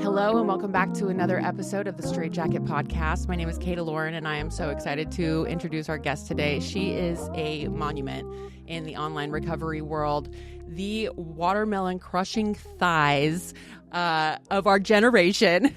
Hello and welcome back to another episode of the StraitJacket podcast. My name is 𝐃𝐸 and I am so excited to introduce our guest today. She is a monument in the online recovery world, the watermelon crushing thighs of our generation.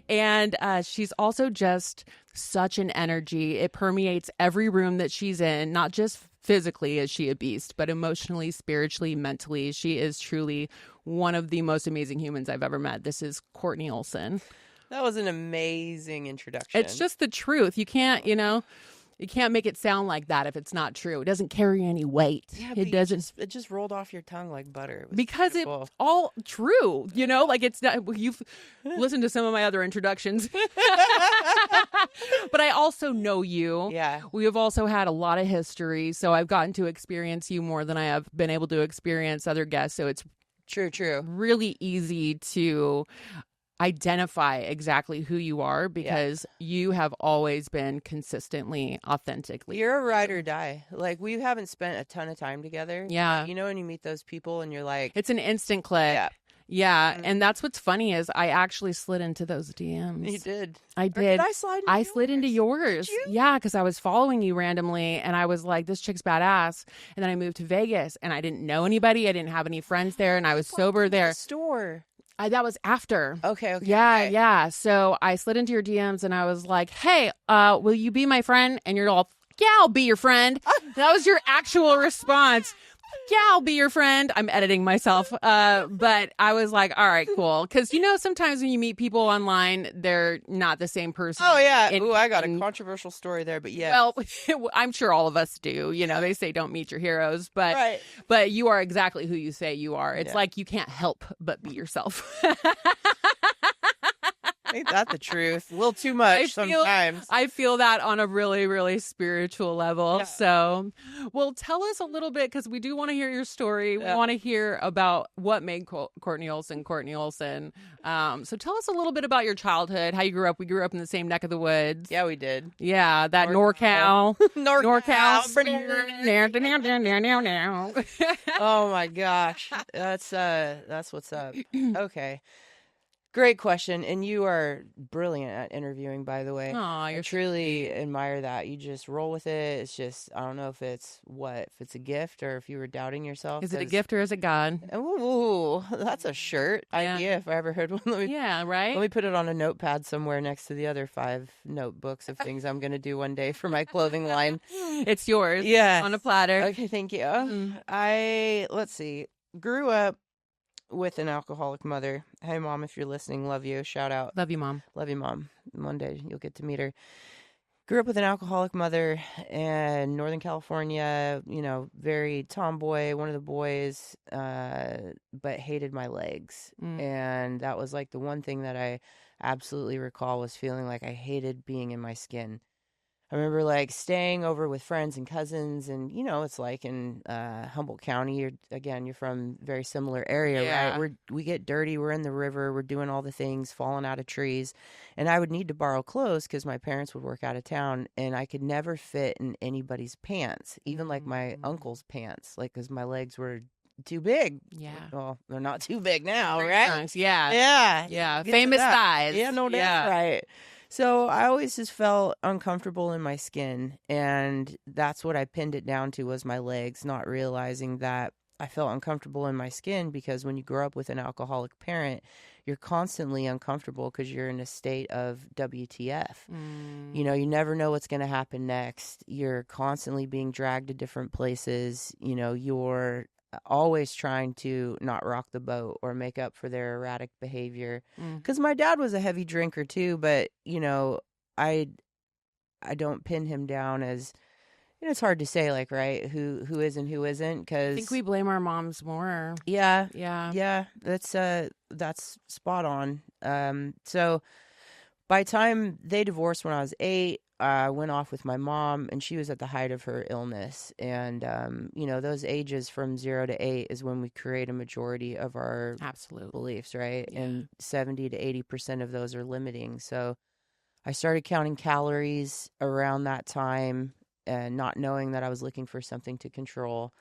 And she's also just such an energy. It permeates every room that she's in, not just physically is she a beast, but emotionally, spiritually, mentally. She is truly one of the most amazing humans I've ever met. This is Kortney Olson. That was an amazing introduction. It's just the truth. You can't, you can't make it sound like that if it's not true. It doesn't carry any weight. Yeah, it doesn't. It just rolled off your tongue like butter. It was because beautiful. It's all true, like it's not, you've listened to some of my other introductions, but I also know you. Yeah. We have also had a lot of history. So I've gotten to experience you more than I have been able to experience other guests. So it's true. Really easy to identify exactly who you are because you have always been consistently, authentically. You're a ride or die. Like, we haven't spent a ton of time together. Yeah. When you meet those people and you're like... It's an instant click. Yeah. Mm-hmm. And that's what's funny is I actually slid into those DMs. You did. I did. Or did I slide into yours? Slid into yours. Did you? Yeah, because I was following you randomly and I was like, this chick's badass. And then I moved to Vegas and I didn't know anybody. I didn't have any friends there and I was sober there. The store. That was after. Okay. Yeah. So I slid into your DMs and I was like, hey, will you be my friend? And you're all, yeah, I'll be your friend. That was your actual response. Yeah, I'll be your friend. I'm editing myself. But I was like, all right, cool. Because, sometimes when you meet people online, they're not the same person. Oh, yeah. I got a controversial story there, but yeah. Well, I'm sure all of us do. They say don't meet your heroes. But you are exactly who you say you are. It's like you can't help but be yourself. Ain't that the truth? A little too much sometimes. I feel that on a really, really spiritual level. Yeah. So, well, tell us a little bit because we do want to hear your story. Yeah. We want to hear about what made Kortney Olson Kortney Olson. So tell us a little bit about your childhood, how you grew up. We grew up in the same neck of the woods. Yeah, we did. Yeah, that NorCal. NorCal. Oh my gosh. That's what's up. Okay. Great question, and you are brilliant at interviewing, by the way. Aw, I truly admire that. You just roll with it. It's just, I don't know if it's a gift or if you were doubting yourself. Is it a gift or is it God? Ooh, that's a shirt idea if I ever heard one. Right? Let me put it on a notepad somewhere next to the other 5 notebooks of things I'm going to do one day for my clothing line. It's yours. Yeah. On a platter. Okay, thank you. Let's see, grew up with an alcoholic mother. Hey, Mom, if you're listening, love you. Shout out. Love you, Mom. Love you, Mom. One day you'll get to meet her. Grew up with an alcoholic mother in Northern California, very tomboy, one of the boys, but hated my legs. And that was like the one thing that I absolutely recall was feeling like I hated being in my skin. I remember like staying over with friends and cousins and, it's like in Humboldt County, you're from a very similar area, right? We get dirty. We're in the river. We're doing all the things, falling out of trees. And I would need to borrow clothes because my parents would work out of town and I could never fit in anybody's pants, even like my uncle's pants, like because my legs were too big. Yeah. Well, they're not too big now, right? Nice. Yeah. Yeah. Famous thighs. Yeah, no, that's right. So I always just felt uncomfortable in my skin, and that's what I pinned it down to was my legs, not realizing that I felt uncomfortable in my skin because when you grow up with an alcoholic parent, you're constantly uncomfortable because you're in a state of WTF. You never know what's going to happen next. You're constantly being dragged to different places. You're always trying to not rock the boat or make up for their erratic behavior. Because my dad was a heavy drinker too, but I don't pin him down as it's hard to say, like, right, who is and who isn't. Because I think we blame our moms more. Yeah. That's spot on. So by the time they divorced when I was 8, I went off with my mom, and she was at the height of her illness. And, those ages from 0 to 8 is when we create a majority of our absolute beliefs, right? Yeah. And 70 to 80% of those are limiting. So I started counting calories around that time and not knowing that I was looking for something to control.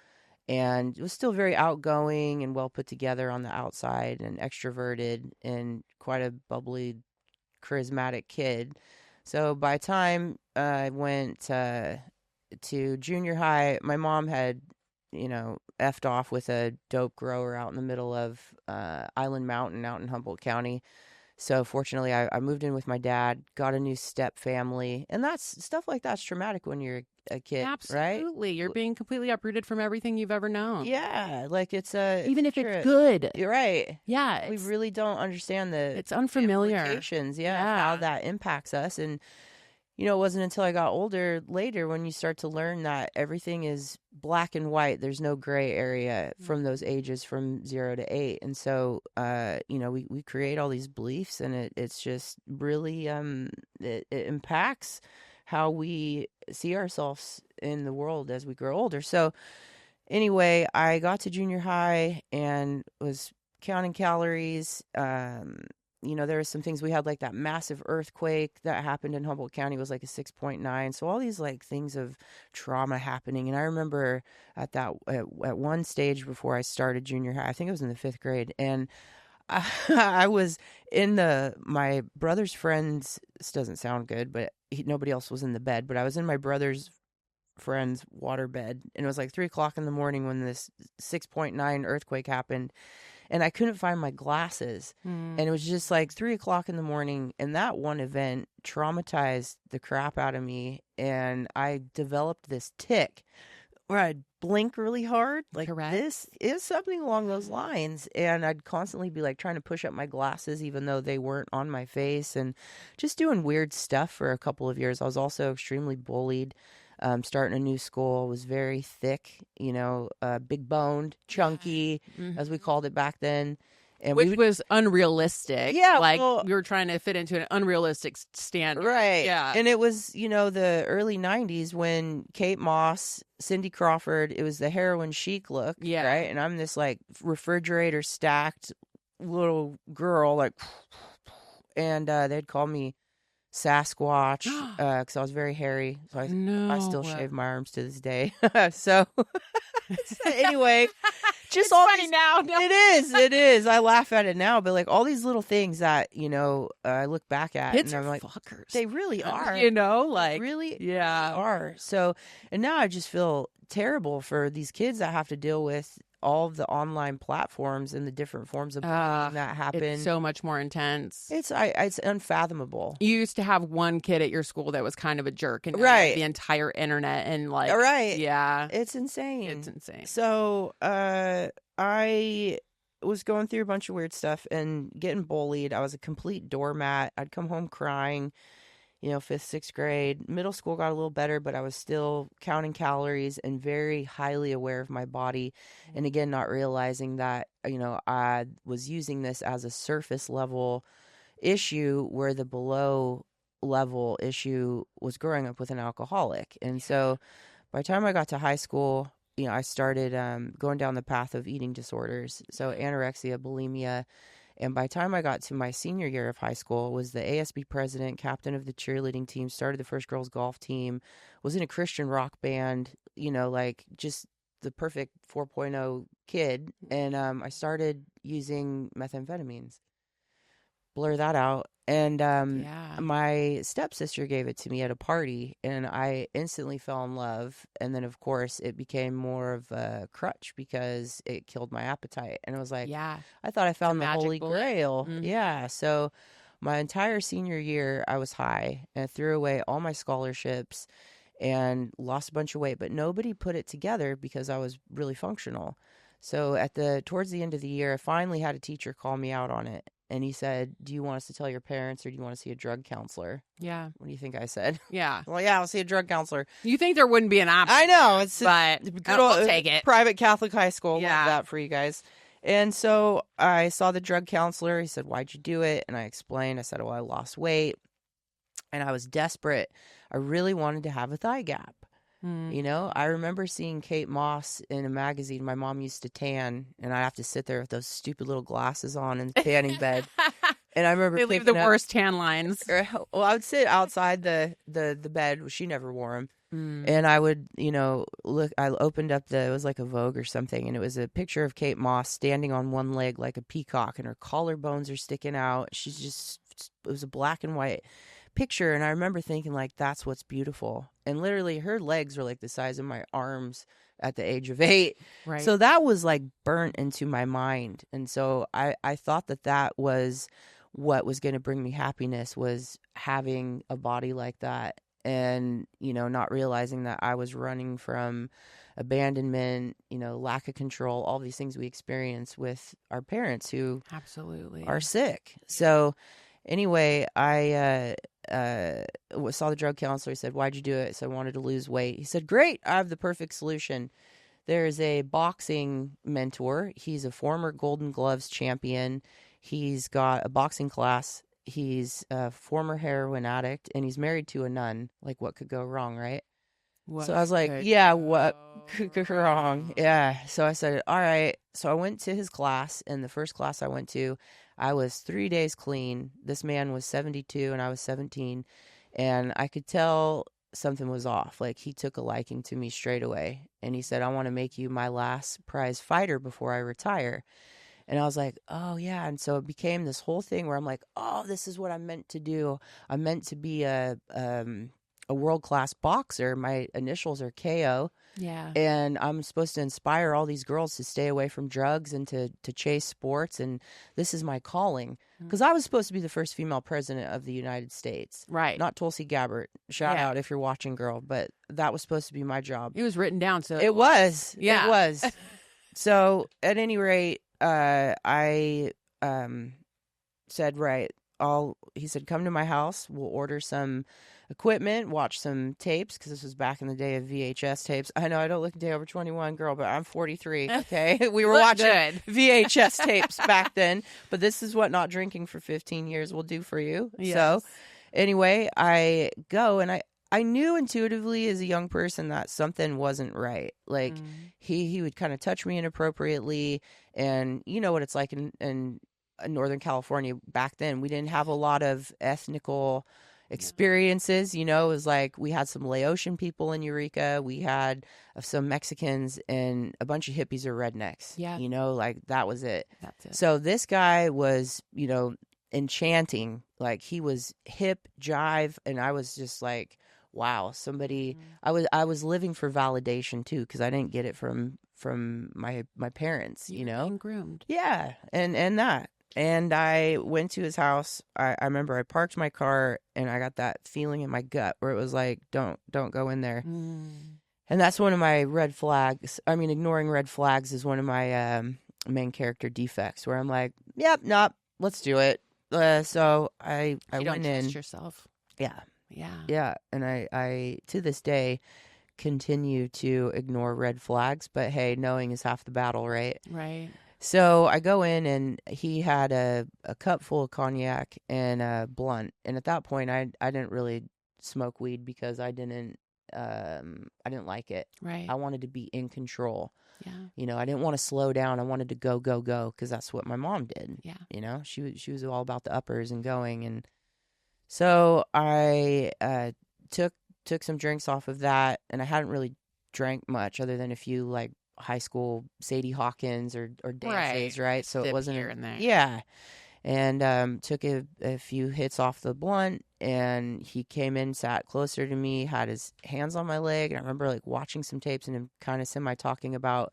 and was still very outgoing and well put together on the outside and extroverted and quite a bubbly, charismatic kid. So by the time I went to junior high, my mom had, effed off with a dope grower out in the middle of Island Mountain out in Humboldt County. So fortunately, I moved in with my dad, got a new step family, and that's stuff like that's traumatic when you're a kid, right? Absolutely. You're being completely uprooted from everything you've ever known. Yeah, like it's even if it's good. You're right. Yeah, we really don't understand it's unfamiliar implications, how that impacts us. And it wasn't until I got older later when you start to learn that everything is black and white. There's no gray area from those ages from 0 to 8. And so, we create all these beliefs, and it's just really, it impacts how we see ourselves in the world as we grow older. So anyway, I got to junior high and was counting calories. There were some things we had, like that massive earthquake that happened in Humboldt County was like a 6.9. So all these like things of trauma happening. And I remember at one stage before I started junior high, I think it was in the 5th grade. And I was in my brother's friend's, this doesn't sound good, but nobody else was in the bed, but I was in my brother's friend's water bed. And it was like 3:00 in the morning when this 6.9 earthquake happened. And I couldn't find my glasses. And it was just like 3:00 in the morning. And that one event traumatized the crap out of me. And I developed this tic where I'd blink really hard. Like, Correct. This is something along those lines. And I'd constantly be like trying to push up my glasses, even though they weren't on my face, and just doing weird stuff for a couple of years. I was also extremely bullied. Starting a new school, was very thick, big boned, chunky, as we called it back then. And which was unrealistic. Yeah. Like, we were trying to fit into an unrealistic standard. Right. Yeah. And it was, the early 90s when Kate Moss, Cindy Crawford, it was the heroin chic look. Yeah. Right. And I'm this like refrigerator stacked little girl, like, and they'd call me Sasquatch, because I was very hairy. So I still shave my arms to this day. So anyway, just it's all funny now. No. It is. I laugh at it now, but like all these little things that I look back at, Kids and I'm are like, fuckers. they really are. Like, they really yeah, are. So, and now I just feel terrible for these kids that have to deal with all of the online platforms and the different forms of bullying that happen. It's so much more intense. It's unfathomable. You used to have one kid at your school that was kind of a jerk, and right, the entire internet, and like, right, yeah, it's insane. It's insane. So, I was going through a bunch of weird stuff and getting bullied. I was a complete doormat. I'd come home crying. 5th, 6th grade. Middle school got a little better, but I was still counting calories and very highly aware of my body. And again, not realizing that, I was using this as a surface level issue, where the below level issue was growing up with an alcoholic. And so by the time I got to high school, I started going down the path of eating disorders. So anorexia, bulimia. And by the time I got to my senior year of high school, was the ASB president, captain of the cheerleading team, started the first girls golf team, was in a Christian rock band, like just the perfect 4.0 kid. And I started using methamphetamines. Blur that out. And my stepsister gave it to me at a party, and I instantly fell in love. And then, of course, it became more of a crutch because it killed my appetite. And it was like, I thought I found the Holy Grail. Mm-hmm. Yeah. So my entire senior year, I was high, and I threw away all my scholarships and lost a bunch of weight. But nobody put it together because I was really functional. So towards the end of the year, I finally had a teacher call me out on it. And he said, "Do you want us to tell your parents, or do you want to see a drug counselor?" Yeah. What do you think I said? Yeah. Well, yeah, I'll see a drug counselor. You think there wouldn't be an option? I know. But I'll take it. Private Catholic high school. Yeah. Love that for you guys. And so I saw the drug counselor. He said, "Why'd you do it?" And I explained. I said, "Well, I lost weight, and I was desperate. I really wanted to have a thigh gap." I remember seeing Kate Moss in a magazine. My mom used to tan, and I'd have to sit there with those stupid little glasses on in the tanning bed. And I remember They leave the picking up- worst tan lines. Well, I would sit outside the bed. She never wore them. And I would, look, I opened up it was like a Vogue or something, and it was a picture of Kate Moss standing on one leg like a peacock, and her collarbones are sticking out. It was a black and white picture, and I remember thinking, like, that's what's beautiful. And literally, her legs were like the size of my arms at the age of 8. Right. So that was like burnt into my mind. And so I thought that was what was going to bring me happiness, was having a body like that. And, not realizing that I was running from abandonment, lack of control, all these things we experience with our parents who absolutely are sick. So anyway, I saw the drug counselor. He said, "Why'd you do it?" So I wanted to lose weight. He said, "Great, I have the perfect solution. There's a boxing mentor. He's a former Golden Gloves champion. He's got a boxing class. He's a former heroin addict, and he's married to a nun. Like, what could go wrong, right?" So I was like, yeah, what could go wrong? Yeah. So I said, all right. So I went to his class, and the first class I went to, I was 3 days clean. This man was 72, and I was 17, and I could tell something was off. Like, he took a liking to me straight away, and he said, "I want to make you my last prize fighter before I retire." And I was like, oh, yeah. And so it became this whole thing where I'm like, oh, this is what I'm meant to do. I'm meant to be a world-class boxer. My initials are KO. Yeah. And I'm supposed to inspire all these girls to stay away from drugs and to chase sports. And this is my calling. Because I was supposed to be the first female president of the United States. Right. Not 𝐃𝐨𝐵𝐿. Shout out if you're watching, girl. But that was supposed to be my job. It was written down. So It was. Yeah. It was. So at any rate, I said, right, he said, come to my house. We'll order some equipment, watch some tapes, because this was back in the day of VHS tapes. I know I don't look a day over 21, girl, but I'm 43, okay? We were watching VHS tapes back then, but this is what not drinking for 15 years will do for you. Yes. So anyway, I go, and I knew intuitively as a young person that something wasn't right. Like, he would kind of touch me inappropriately, and you know what it's like in Northern California back then. We didn't have a lot of ethnical experiences. It was like we had some Laotian people in Eureka. We had some Mexicans and a bunch of hippies or rednecks. Yeah. Like that was it. That's it. So this guy was, enchanting. Like, he was hip, jive, and I was just like, wow, somebody. I was living for validation too, because I didn't get it from my parents. Being groomed. Yeah, and that. And I went to his house. I remember I parked my car, and I got that feeling in my gut where it was like, don't go in there. And that's one of my red flags. I mean, ignoring red flags is one of my main character defects, where I'm like, yep, nope, let's do it. So I went don't in. Trust yourself. Yeah. Yeah. Yeah. And I to this day continue to ignore red flags, but hey, knowing is half the battle, right? Right. So I go in, and he had a cup full of cognac and a blunt. And at that point, I didn't really smoke weed because I didn't like it. Right. I wanted to be in control. Yeah. I didn't want to slow down. I wanted to go, because that's what my mom did. Yeah. She was all about the uppers and going. And so I took some drinks off of that, and I hadn't really drank much other than a few, like, high school Sadie Hawkins or dances, right? So it wasn't here and there. Yeah. And took a few hits off the blunt, and he came in, sat closer to me, had his hands on my leg, and I remember like watching some tapes and him kind of semi talking about,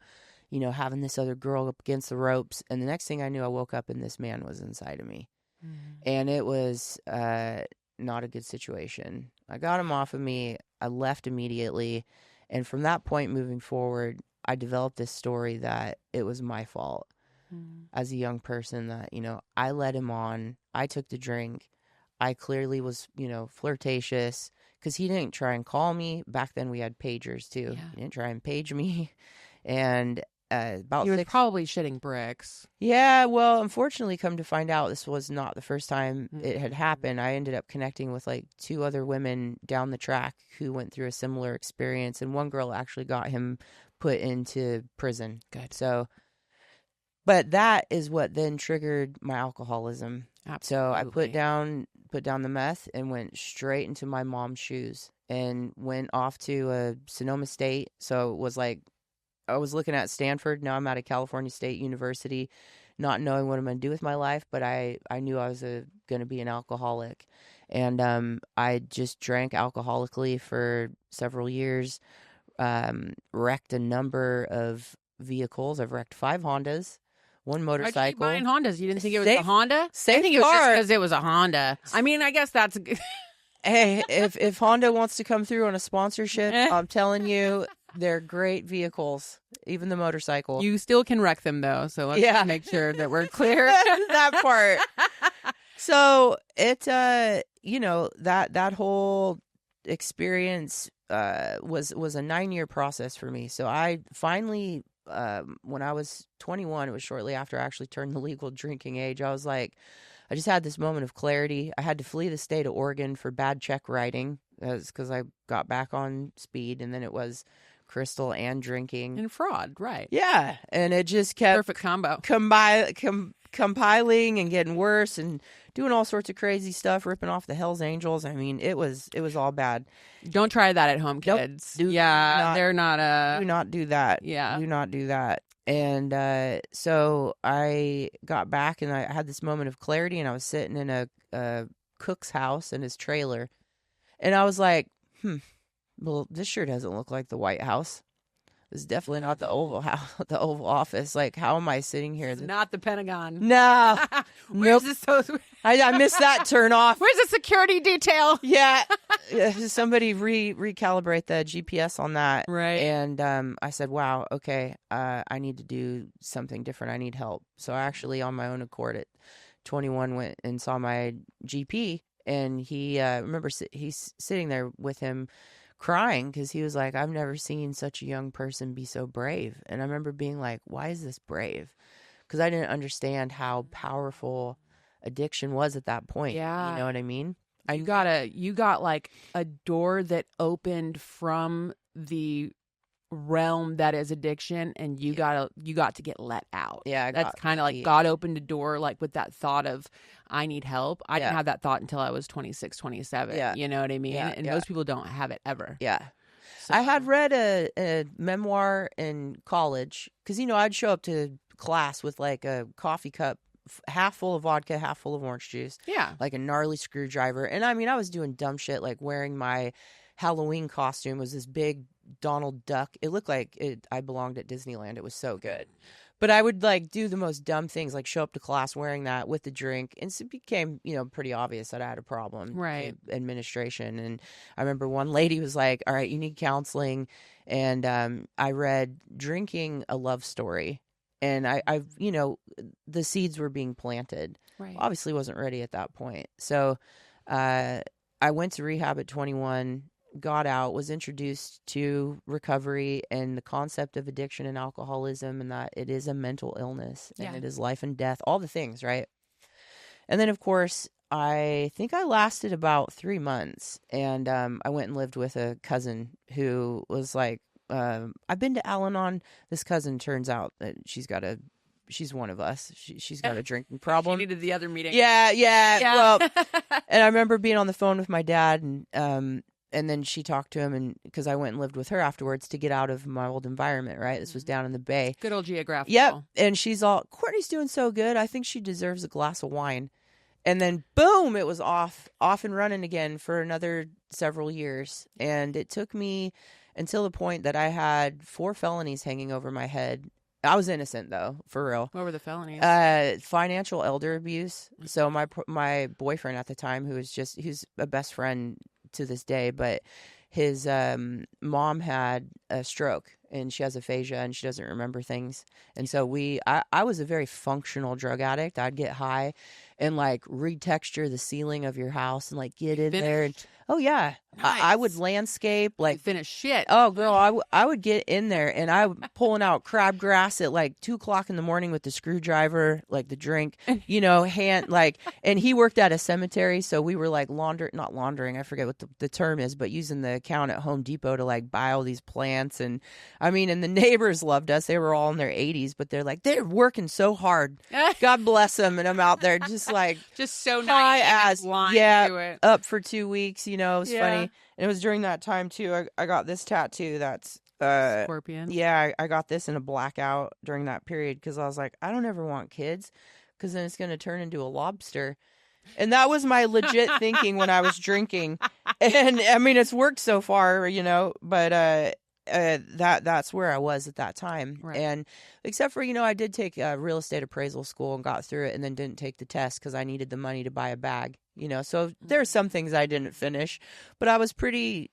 having this other girl up against the ropes. And the next thing I knew, I woke up and this man was inside of me. And it was not a good situation. I got him off of me. I left immediately. And from that point moving forward, I developed this story that it was my fault as a young person, that, I led him on. I took the drink. I clearly was, flirtatious, because he didn't try and call me. Back then we had pagers too. Yeah. He didn't try and page me. And about he was probably shitting bricks. Yeah, well, unfortunately, come to find out, this was not the first time it had happened. I ended up connecting with like 2 other women down the track who went through a similar experience, and one girl actually got him put into prison. Good. So But that is what then triggered my alcoholism. Absolutely. So I put down the meth and went straight into my mom's shoes and went off to Sonoma State. So it was like I was looking at Stanford. Now I'm at a California State University, not knowing what I'm going to do with my life. But I knew I was going to be an alcoholic. And I just drank alcoholically for several years, wrecked a number of vehicles. I've wrecked 5 Hondas. 1 motorcycle. Why'd you keep buying Hondas? You didn't think it was a Honda? Safe I think it was just car. because it was a Honda. I mean, I guess that's... Hey, if Honda wants to come through on a sponsorship, I'm telling you, they're great vehicles. Even the motorcycle. You still can wreck them, though. So let's make sure that we're clear. That part. So it, that whole experience was a 9-year process for me. So I finally... when I was 21, it was shortly after I actually turned the legal drinking age. I was like, I just had this moment of clarity. I had to flee the state of Oregon for bad check writing because I got back on speed, and then it was crystal and drinking. And fraud, right. Yeah, and it just kept... Perfect combo. Compiling and getting worse and doing all sorts of crazy stuff, ripping off the 𝐬𝐿's Angels. I mean, it was all bad. Don't try that at home, kids. Nope. They're not... Do not do that. Yeah. Do not do that. And so I got back and I had this moment of clarity, and I was sitting in a cook's house in his trailer. And I was like, well, this sure doesn't look like the White House. It's definitely not the Oval House, the Oval Office. Like, how am I sitting here? It's not the Pentagon. No. Where's nope. I missed that turn off. Where's the security detail? Yeah. Somebody recalibrate the GPS on that. Right. And I said, wow, okay, I need to do something different. I need help. So I actually, on my own accord at 21, went and saw my GP. And he, remember, he's sitting there with him crying because he was like, I've never seen such a young person be so brave. And I remember being like, why is this brave? Because I didn't understand how powerful addiction was at that point. Yeah. You know what I mean? You got like a door that opened from the realm that is addiction, and you got to get let out. Yeah. That's kind of like God opened a door, like with that thought of, I need help. I didn't have that thought until I was 26, 27. Yeah. You know what I mean? Yeah, and most people don't have it ever. Yeah. So. I had read a memoir in college because, I'd show up to class with like a coffee cup, half full of vodka, half full of orange juice. Yeah. Like a gnarly screwdriver. And I mean, I was doing dumb shit like wearing my Halloween costume. It was this big Donald Duck. It looked like I belonged at Disneyland. It was so good. But I would like do the most dumb things, like show up to class wearing that with the drink. And it became, pretty obvious that I had a problem. Right. With administration. And I remember one lady was like, all right, you need counseling. And I read Drinking a Love Story. And I've, the seeds were being planted. Right. Obviously wasn't ready at that point. So I went to rehab at 21. Got out, was introduced to recovery and the concept of addiction and alcoholism, and that it is a mental illness and it is life and death, all the things, right? And then, of course, I think I lasted about 3 months, and I went and lived with a cousin who was like, I've been to Al-Anon. This cousin, turns out that she's one of us. She's got a drinking problem. She needed the other meeting. Yeah. Well, and I remember being on the phone with my dad, and then she talked to him, and because I went and lived with her afterwards to get out of my old environment, right? This was down in the Bay. Good old geographical. Yep. And she's all, Kortney's doing so good. I think she deserves a glass of wine. And then, boom, it was off and running again for another several years. And it took me until the point that I had 4 felonies hanging over my head. I was innocent, though, for real. What were the felonies? Financial elder abuse. So my boyfriend at the time, he's a best friend to this day, but his mom had a stroke and she has aphasia and she doesn't remember things. And so I was a very functional drug addict. I'd get high and like retexture the ceiling of your house and like get in there and Oh, yeah. Nice. I would landscape, like, finish shit. oh, girl, I would get in there, and I would pulling out crabgrass at like 2:00 in the morning with the screwdriver, like the drink, hand, like, and he worked at a cemetery, so we were like not laundering, I forget what the term is, but using the account at Home Depot to like buy all these plants. And I mean, and the neighbors loved us. They were all in their 80s, but they're like, they're working so hard. God bless them. And I'm out there just like, just so high nice. ass, To it. up for 2 weeks, it was funny. And it was during that time too. I got this tattoo that's Scorpion. Yeah, I got this in a blackout during that period because I was like, I don't ever want kids because then it's going to turn into a lobster. And that was my legit thinking when I was drinking. And I mean, it's worked so far, but that's where I was at that time. Right. And except for, I did take a real estate appraisal school and got through it and then didn't take the test because I needed the money to buy a bag, so there are some things I didn't finish, but I was pretty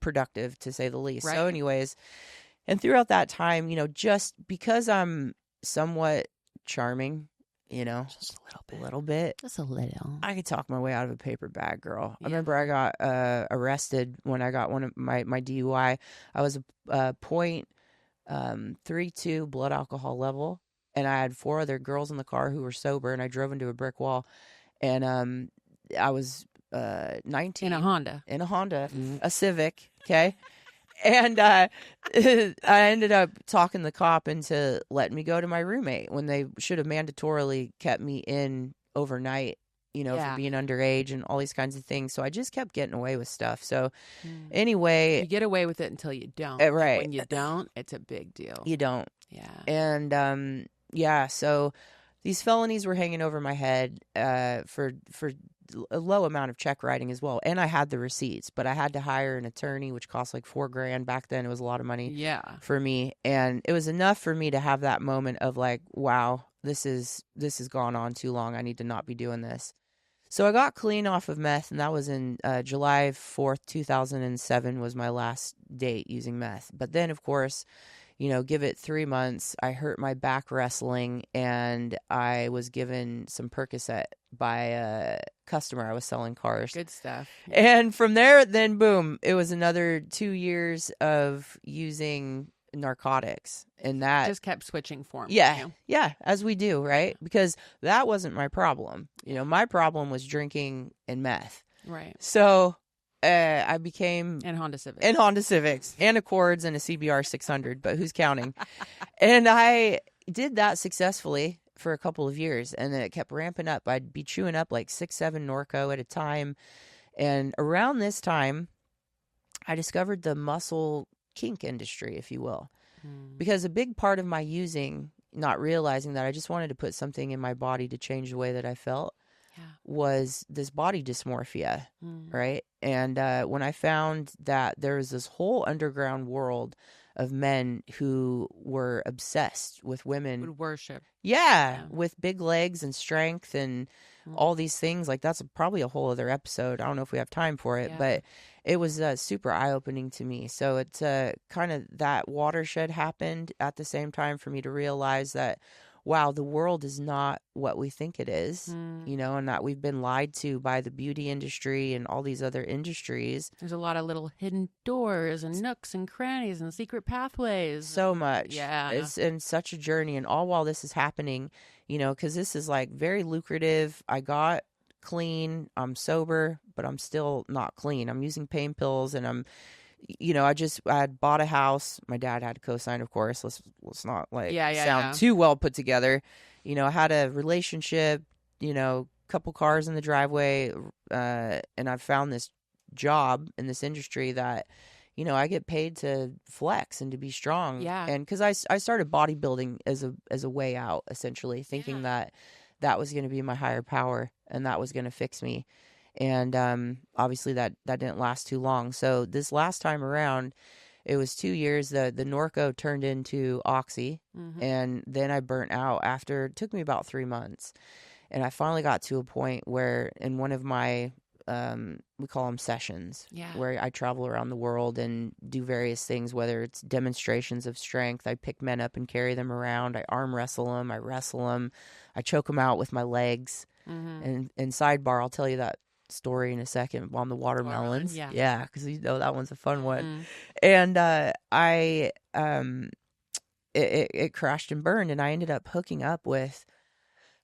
productive, to say the least. Right. So anyways, and throughout that time, just because I'm somewhat charming, just a little bit, just a little, I could talk my way out of a paper bag, girl. Yeah. I remember I got arrested when I got one of my DUI. I was a .32 blood alcohol level, and I had 4 other girls in the car who were sober, and I drove into a brick wall, and I was 19 in a Honda, a Civic, okay. And I ended up talking the cop into letting me go to my roommate when they should have mandatorily kept me in overnight, for being underage and all these kinds of things. So I just kept getting away with stuff. So anyway, you get away with it until you don't. Right. When you don't, it's a big deal. You don't. Yeah. And so these felonies were hanging over my head for a low amount of check writing as well. And I had the receipts, but I had to hire an attorney, which cost like $4,000 back then. It was a lot of money for me. And it was enough for me to have that moment of like, wow, this has gone on too long. I need to not be doing this. So I got clean off of meth, and that was in July 4th, 2007 was my last date using meth. But then, of course, give it 3 months, I hurt my back wrestling, and I was given some Percocet by a customer. I was selling cars. Good stuff. And from there, then boom, it was another 2 years of using narcotics, and that just kept switching forms. Yeah, as we do, right? Because that wasn't my problem. My problem was drinking and meth. Right. So I became and Honda Civics and Accords and a CBR 600, but who's counting? And I did that successfully for a couple of years, and then it kept ramping up. I'd be chewing up like 6-7 Norco at a time. And around this time, I discovered the muscle kink industry, if you will, because a big part of my using, not realizing that I just wanted to put something in my body to change the way that I felt, was this body dysmorphia, right? And when I found that there was this whole underground world of men who were obsessed with women, would worship, with big legs and strength and all these things, like that's probably a whole other episode. I don't know if we have time for it, but it was super eye-opening to me. So it's kind of that watershed happened at the same time for me to realize that, wow, the world is not what we think it is, and that we've been lied to by the beauty industry and all these other industries. There's a lot of little hidden doors and nooks and crannies and secret pathways. So much. Yeah. It's in such a journey. And all while this is happening, because this is like very lucrative. I got clean. I'm sober, but I'm still not clean. I'm using pain pills, and I'm I had bought a house. My dad had a co-sign, of course. Let's not sound too well put together. I had a relationship, couple cars in the driveway, and I found this job in this industry that, I get paid to flex and to be strong. Yeah. And because I started bodybuilding as a way out, essentially, thinking that was going to be my higher power and that was going to fix me. And obviously that didn't last too long. So this last time around, it was 2 years. The Norco turned into Oxy, and then I burnt out after. It took me about 3 months, and I finally got to a point where in one of my we call them sessions, where I travel around the world and do various things, whether it's demonstrations of strength. I pick men up and carry them around. I arm wrestle them. I wrestle them. I choke them out with my legs. And sidebar, I'll tell you that story in a second on the watermelons. Yeah. Because that one's a fun one. Mm. And it crashed and burned, and I ended up hooking up with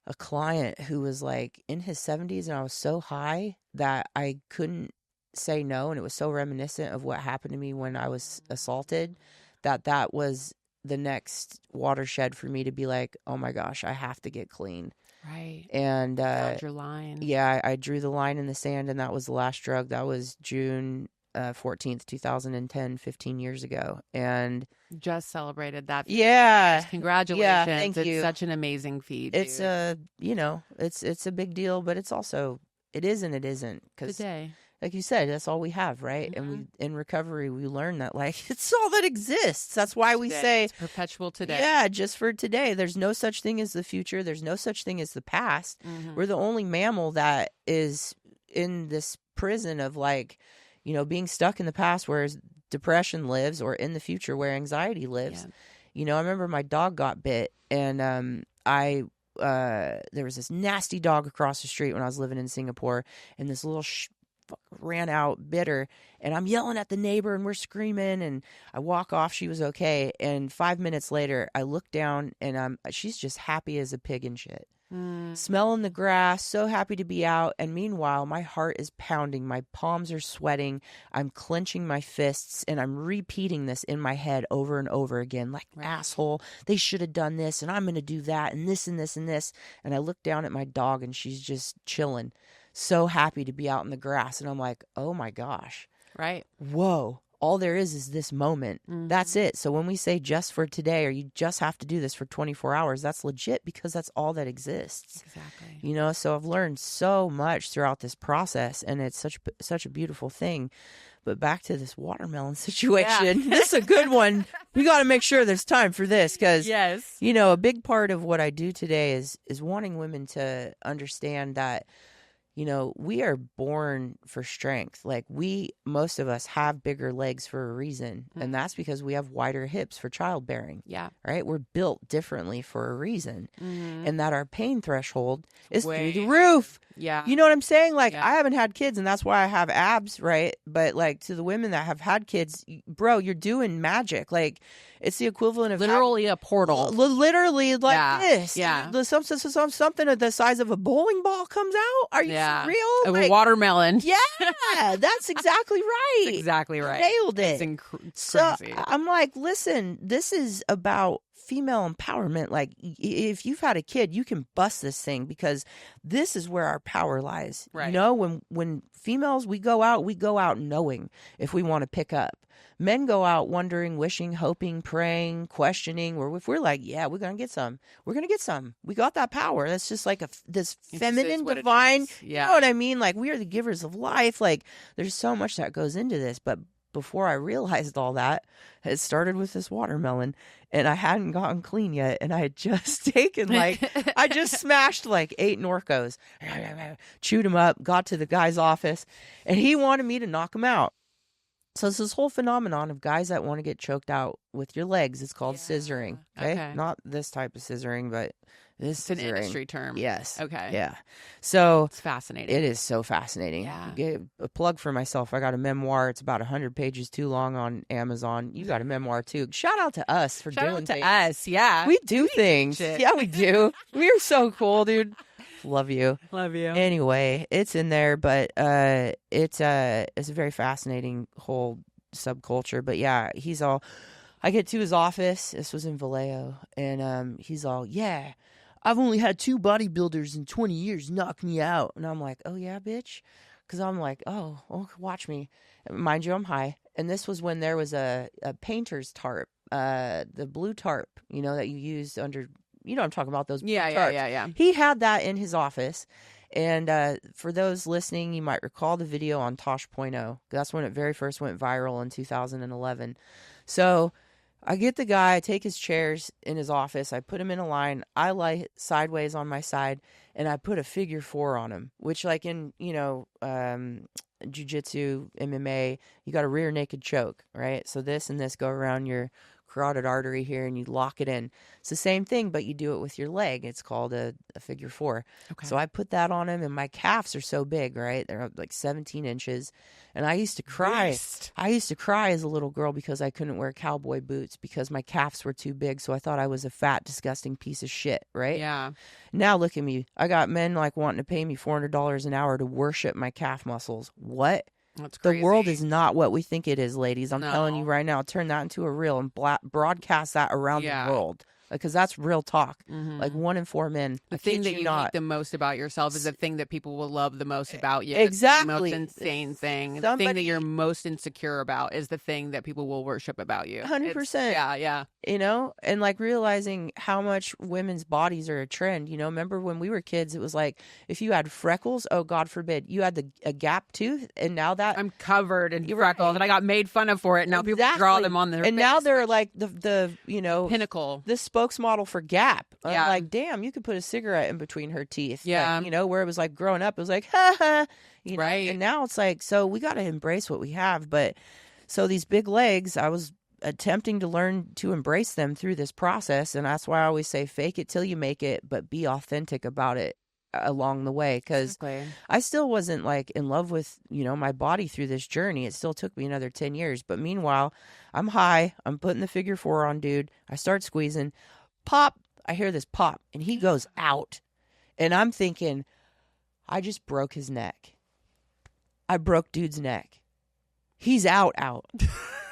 a client who was like in his 70s, and I was so high that I couldn't say no, and it was so reminiscent of what happened to me when I was assaulted that was the next watershed for me to be like, oh my gosh, I have to get clean. Right. And Found your line. yeah, I drew the line in the sand, and that was the last drug. That was June 14th, 2010, 15 years ago. And just celebrated that. Yeah. Congratulations. Yeah, thank you. It's such an amazing feat. It's it's a big deal, but it's also, it is and it isn't. Because today, like you said, that's all we have, right? Mm-hmm. And in recovery, we learn that like it's all that exists. That's why we say it's perpetual today. Yeah, just for today. There's no such thing as the future. There's no such thing as the past. Mm-hmm. We're the only mammal that is in this prison of like, being stuck in the past where depression lives, or in the future where anxiety lives. Yeah. I remember my dog got bit, and there was this nasty dog across the street when I was living in Singapore, and this little ran out, bit her, and I'm yelling at the neighbor, and we're screaming, and I walk off. She was okay, and 5 minutes later, I look down, and she's just happy as a pig in shit. Smelling the grass, so happy to be out. And meanwhile, my heart is pounding. My palms are sweating. I'm clenching my fists, and I'm repeating this in my head over and over again. Like, asshole, they should have done this, and I'm going to do that, and this, and this, and this. And I look down at my dog, and she's just chilling. So happy to be out in the grass. And I'm like, oh my gosh. Right. Whoa. All there is this moment. Mm-hmm. That's it. So when we say just for today, or you just have to do this for 24 hours, that's legit, because that's all that exists. Exactly. So I've learned so much throughout this process, and it's such a beautiful thing. But back to this watermelon situation. Yeah. This is a good one. We got to make sure there's time for this, because, a big part of what I do today is wanting women to understand that, we are born for strength. Like, most of us have bigger legs for a reason. Mm-hmm. And that's because we have wider hips for childbearing. Yeah. Right? We're built differently for a reason. Mm-hmm. And that our pain threshold is through the roof. Yeah. You know what I'm saying? Like, I haven't had kids, and that's why I have abs, right? But, like, to the women that have had kids, bro, you're doing magic. Like, it's the equivalent of literally a portal. Literally like this. Yeah. Something of the size of a bowling ball comes out. Are you for real? A watermelon. Yeah, that's exactly right. That's exactly right. Nailed it. It's crazy. So I'm like, listen, this is about female empowerment. Like, if you've had a kid, you can bust this thing, because this is where our power lies. Right. When females, we go out knowing if we want to pick up. Men go out wondering, wishing, hoping, praying, questioning. Or if we're like, yeah, we're gonna get some. We got that power. That's just like this feminine, divine. Yeah. You know what I mean? Like, we are the givers of life. Like, there's so much that goes into this. But before I realized all that, it started with this watermelon, and I hadn't gotten clean yet, and I had just taken I just smashed 8 Norcos, chewed them up, got to the guy's office, and he wanted me to knock him out. So it's this whole phenomenon of guys that want to get choked out with your legs. It's called scissoring. Okay? Not this type of scissoring, but this it's an industry term. Yes. Okay. Yeah. So it's fascinating. It is so fascinating. Yeah. Get a plug for myself. I got a memoir. It's about 100 pages too long on Amazon. You got a memoir too. Shout out to us for doing things. Us. Yeah. We do things. Yeah, we do. We're so cool, dude. Love you. Anyway, it's in there, but it's a very fascinating whole subculture. But yeah, I get to his office. This was in Vallejo, and he's all, yeah, I've only had 2 bodybuilders in 20 years knock me out. And I'm like, oh yeah, bitch? Because I'm like, oh, watch me. Mind you, I'm high. And this was when there was a painter's tarp, the blue tarp, that you used under... I'm talking about those. Yeah. He had that in his office. And for those listening, you might recall the video on Tosh.0. That's when it very first went viral in 2011. So I get the guy, I take his chairs in his office, I put him in a line, I lie sideways on my side, and I put a figure 4 on him, which like in, Jiu-jitsu, MMA, you got a rear naked choke, right? So this and this go around your carotid artery here, and you lock it in. It's the same thing, but you do it with your leg. It's called a figure 4. Okay. So I put that on him, and my calves are so big, right? They're like 17 inches. And I used to cry. Beast. I used to cry as a little girl because I couldn't wear cowboy boots because my calves were too big. So I thought I was a fat, disgusting piece of shit, right? Yeah. Now look at me. I got men like wanting to pay me $400 an hour to worship my calf muscles. What? That's crazy. The world is not what we think it is, ladies. I'm No. telling you right now. Turn that into a reel and broadcast that around the world. Because that's real talk. Mhm. Like 1 in 4 men. The thing that you hate the most about yourself is the thing that people will love the most about you. Exactly. It's the most insane thing. The thing that you're most insecure about is the thing that people will worship about you. 100%. Yeah. You know, and like realizing how much women's bodies are a trend. You know, remember when we were kids, it was like if you had freckles, oh, God forbid, you had a gap tooth. And now that I'm covered in freckles and I got made fun of for it. Now people draw them on their And face. now they're like the you know, pinnacle. The spokesmodel for Gap. Yeah. I'm like, damn, you could put a cigarette in between her teeth. Yeah. Like, you know, where it was like growing up, it was like, ha ha. You know? Right. And now it's like, so we got to embrace what we have. But so these big legs, I was attempting to learn to embrace them through this process. And that's why I always say fake it till you make it, but be authentic about it along the way. Because I still wasn't like in love with, you know, my body through this journey. It still took me another 10 years. But meanwhile, I'm high. I'm putting the figure 4 on, dude. I start squeezing. Pop. I hear this pop, and he goes out. And I'm thinking, I just broke his neck. I broke dude's neck. He's out.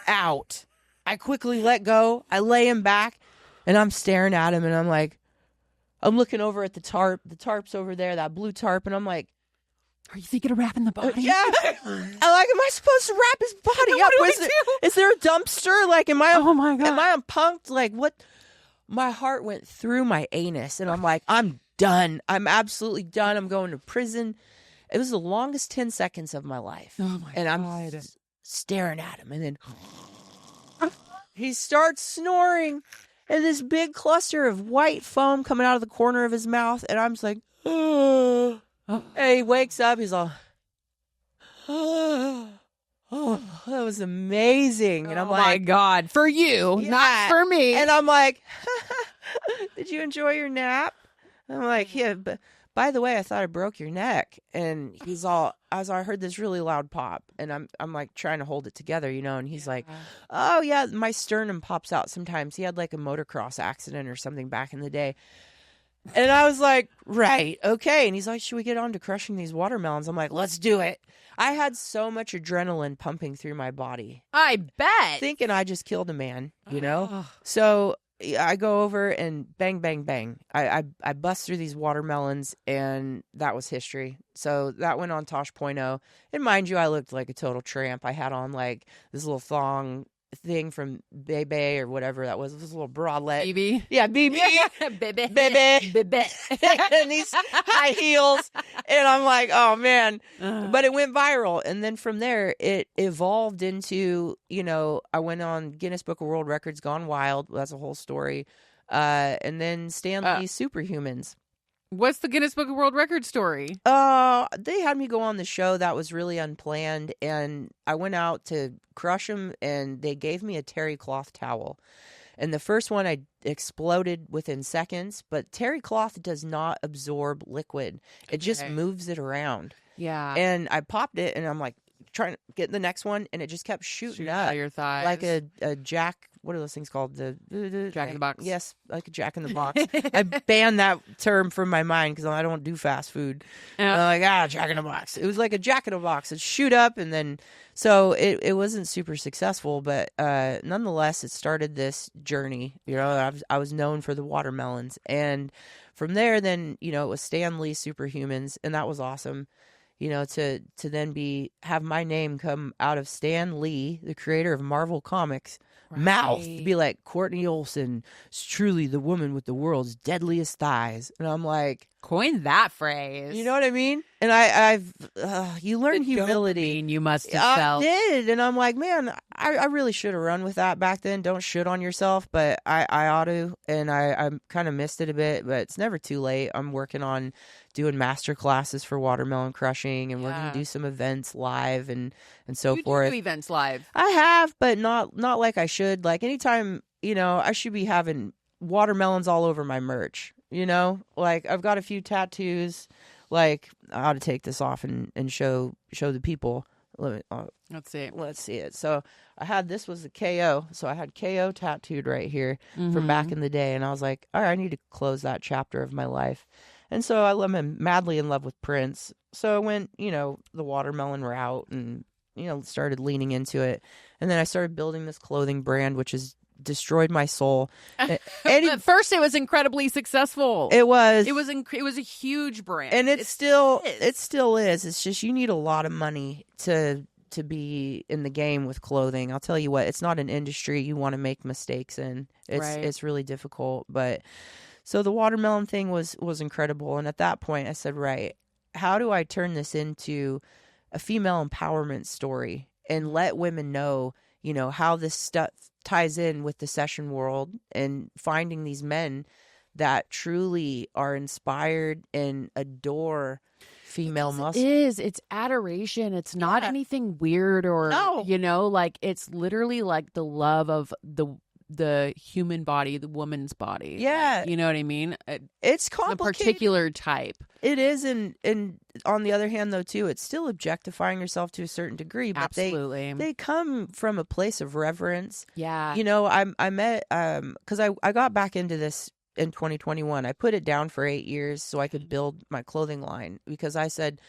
Out. I quickly let go. I lay him back, and I'm staring at him, and I'm like, I'm looking over at the tarp. The tarp's over there, that blue tarp, and I'm like, are you thinking of wrapping the body? Yeah. I'm like, am I supposed to wrap his body up? Is there a dumpster? Like, am I? Oh my God. Am I punked? Like, what? My heart went through my anus, and I'm like, I'm done. I'm absolutely done. I'm going to prison. It was the longest 10 seconds of my life. Oh my and I'm God. staring at him, and then he starts snoring, and this big cluster of white foam coming out of the corner of his mouth, and I'm just like, oh. And he wakes up. He's all, oh, that was amazing. And I'm like, my God, for you, not for me. And I'm like, did you enjoy your nap? I'm like, yeah, but by the way, I thought I broke your neck. And he's all, as I heard this really loud pop, and I'm like trying to hold it together, you know, and he's like, oh yeah, my sternum pops out sometimes. He had like a motocross accident or something back in the day. And I was like, right, okay. And he's like, should we get on to crushing these watermelons? I'm like, let's do it. I had so much adrenaline pumping through my body. I bet. Thinking I just killed a man, you know? So I go over and bang, bang, bang. I bust through these watermelons, and that was history. So that went on Tosh.0. And mind you, I looked like a total tramp. I had on like this little thong thing from Bebe or whatever that was. This little bralette. BB? Yeah, BB. Bebe. And these high heels. And I'm like, oh, man. But it went viral. And then from there, it evolved into, you know, I went on Guinness Book of World Records, Gone Wild. That's a whole story. And then Stan Lee's Superhumans. What's the Guinness Book of World Records story? They had me go on the show that was really unplanned, and I went out to crush them, and they gave me a terry cloth towel. And the first one I exploded within seconds, but terry cloth does not absorb liquid. It just moves it around. Yeah. And I popped it, and I'm like trying to get the next one, and it just kept shooting up. Your thighs. Like a jack. What are those things called? The Jack in the Box. Yes, like a Jack in the Box. I banned that term from my mind because I don't do fast food. I'm like, Jack in the Box. It was like a Jack in the Box. It'd shoot up, and then so it wasn't super successful, but nonetheless, it started this journey. You know, I was known for the watermelons, and from there, then you know, it was Stan Lee Superhumans, and that was awesome. You know, to then have my name come out of Stan Lee, the creator of Marvel Comics. Mouth to be like, Kortney Olson is truly the woman with the world's deadliest thighs. And I'm like, coin that phrase. You know what I mean? And I've you learn humility. You must have felt. I did. And I'm like, man, I really should have run with that back then. Don't shit on yourself, but I ought to. And I kind of missed it a bit, but it's never too late. I'm working on doing master classes for watermelon crushing, and we're going to do some events live and so forth. You do events live. I have, but not like I should. Like anytime, I should be having watermelons all over my merch, like I've got a few tattoos. Like I ought to take this off and show the people. Let's see it. So I had, this was the KO. So I had KO tattooed right here from back in the day. And I was like, all right, I need to close that chapter of my life. And so I'm madly in love with Prince. So I went, the watermelon route and, started leaning into it. And then I started building this clothing brand, which has destroyed my soul. At first it was incredibly successful. It was a huge brand. And it still is. It's just, you need a lot of money to be in the game with clothing. I'll tell you what, it's not an industry you want to make mistakes in. It's really difficult. But so the watermelon thing was incredible. And at that point I said, right, how do I turn this into a female empowerment story and let women know, how this stuff ties in with the session world, and finding these men that truly are inspired and adore female muscle. It's adoration. It's not anything weird or, like it's literally like the love of the human body, the woman's body. Yeah. You know what I mean? It's complicated. A particular type. It is. And on the other hand, though, too, it's still objectifying yourself to a certain degree. But absolutely. They come from a place of reverence. Yeah. I met, because I got back into this in 2021. I put it down for 8 years so I could build my clothing line, because I said,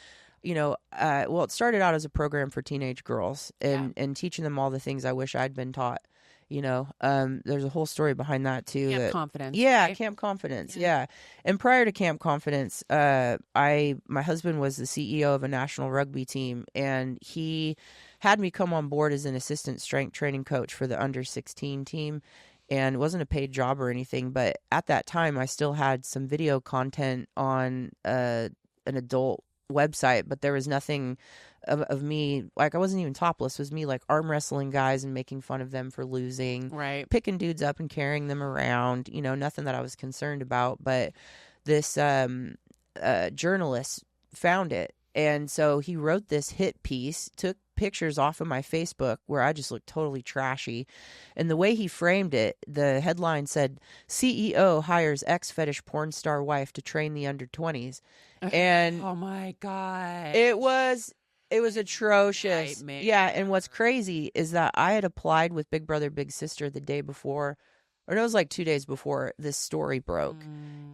it started out as a program for teenage girls and teaching them all the things I wish I'd been taught. There's a whole story behind that too. Camp Confidence. Yeah, right? Camp Confidence. Yeah. And prior to Camp Confidence, my husband was the CEO of a national rugby team, and he had me come on board as an assistant strength training coach for the under 16 team. And it wasn't a paid job or anything, but at that time I still had some video content on an adult website, but there was nothing of me, like I wasn't even topless. It was me like arm wrestling guys and making fun of them for losing, right? Picking dudes up and carrying them around, nothing that I was concerned about. But this journalist found it, and so he wrote this hit piece, took pictures off of my Facebook where I just looked totally trashy. And the way he framed it, the headline said, CEO hires ex-fetish porn star wife to train the under 20s. And oh my God. It was atrocious. Nightmare. Yeah, and what's crazy is that I had applied with Big Brother Big Sister the day before, or no, it was like 2 days before this story broke.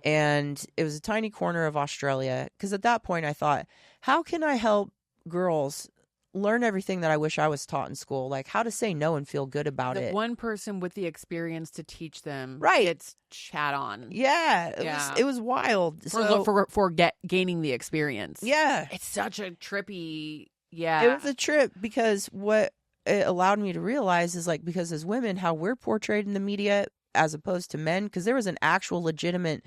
And it was a tiny corner of Australia, because at that point I thought, how can I help girls learn everything that I wish I was taught in school, like how to say no and feel good about it. One person with the experience to teach them, right? Gets chat on. Yeah, it was wild. For gaining the experience. Yeah, it's such a trippy. Yeah, it was a trip, because what it allowed me to realize is, like, because as women, how we're portrayed in the media as opposed to men. Because there was an actual legitimate.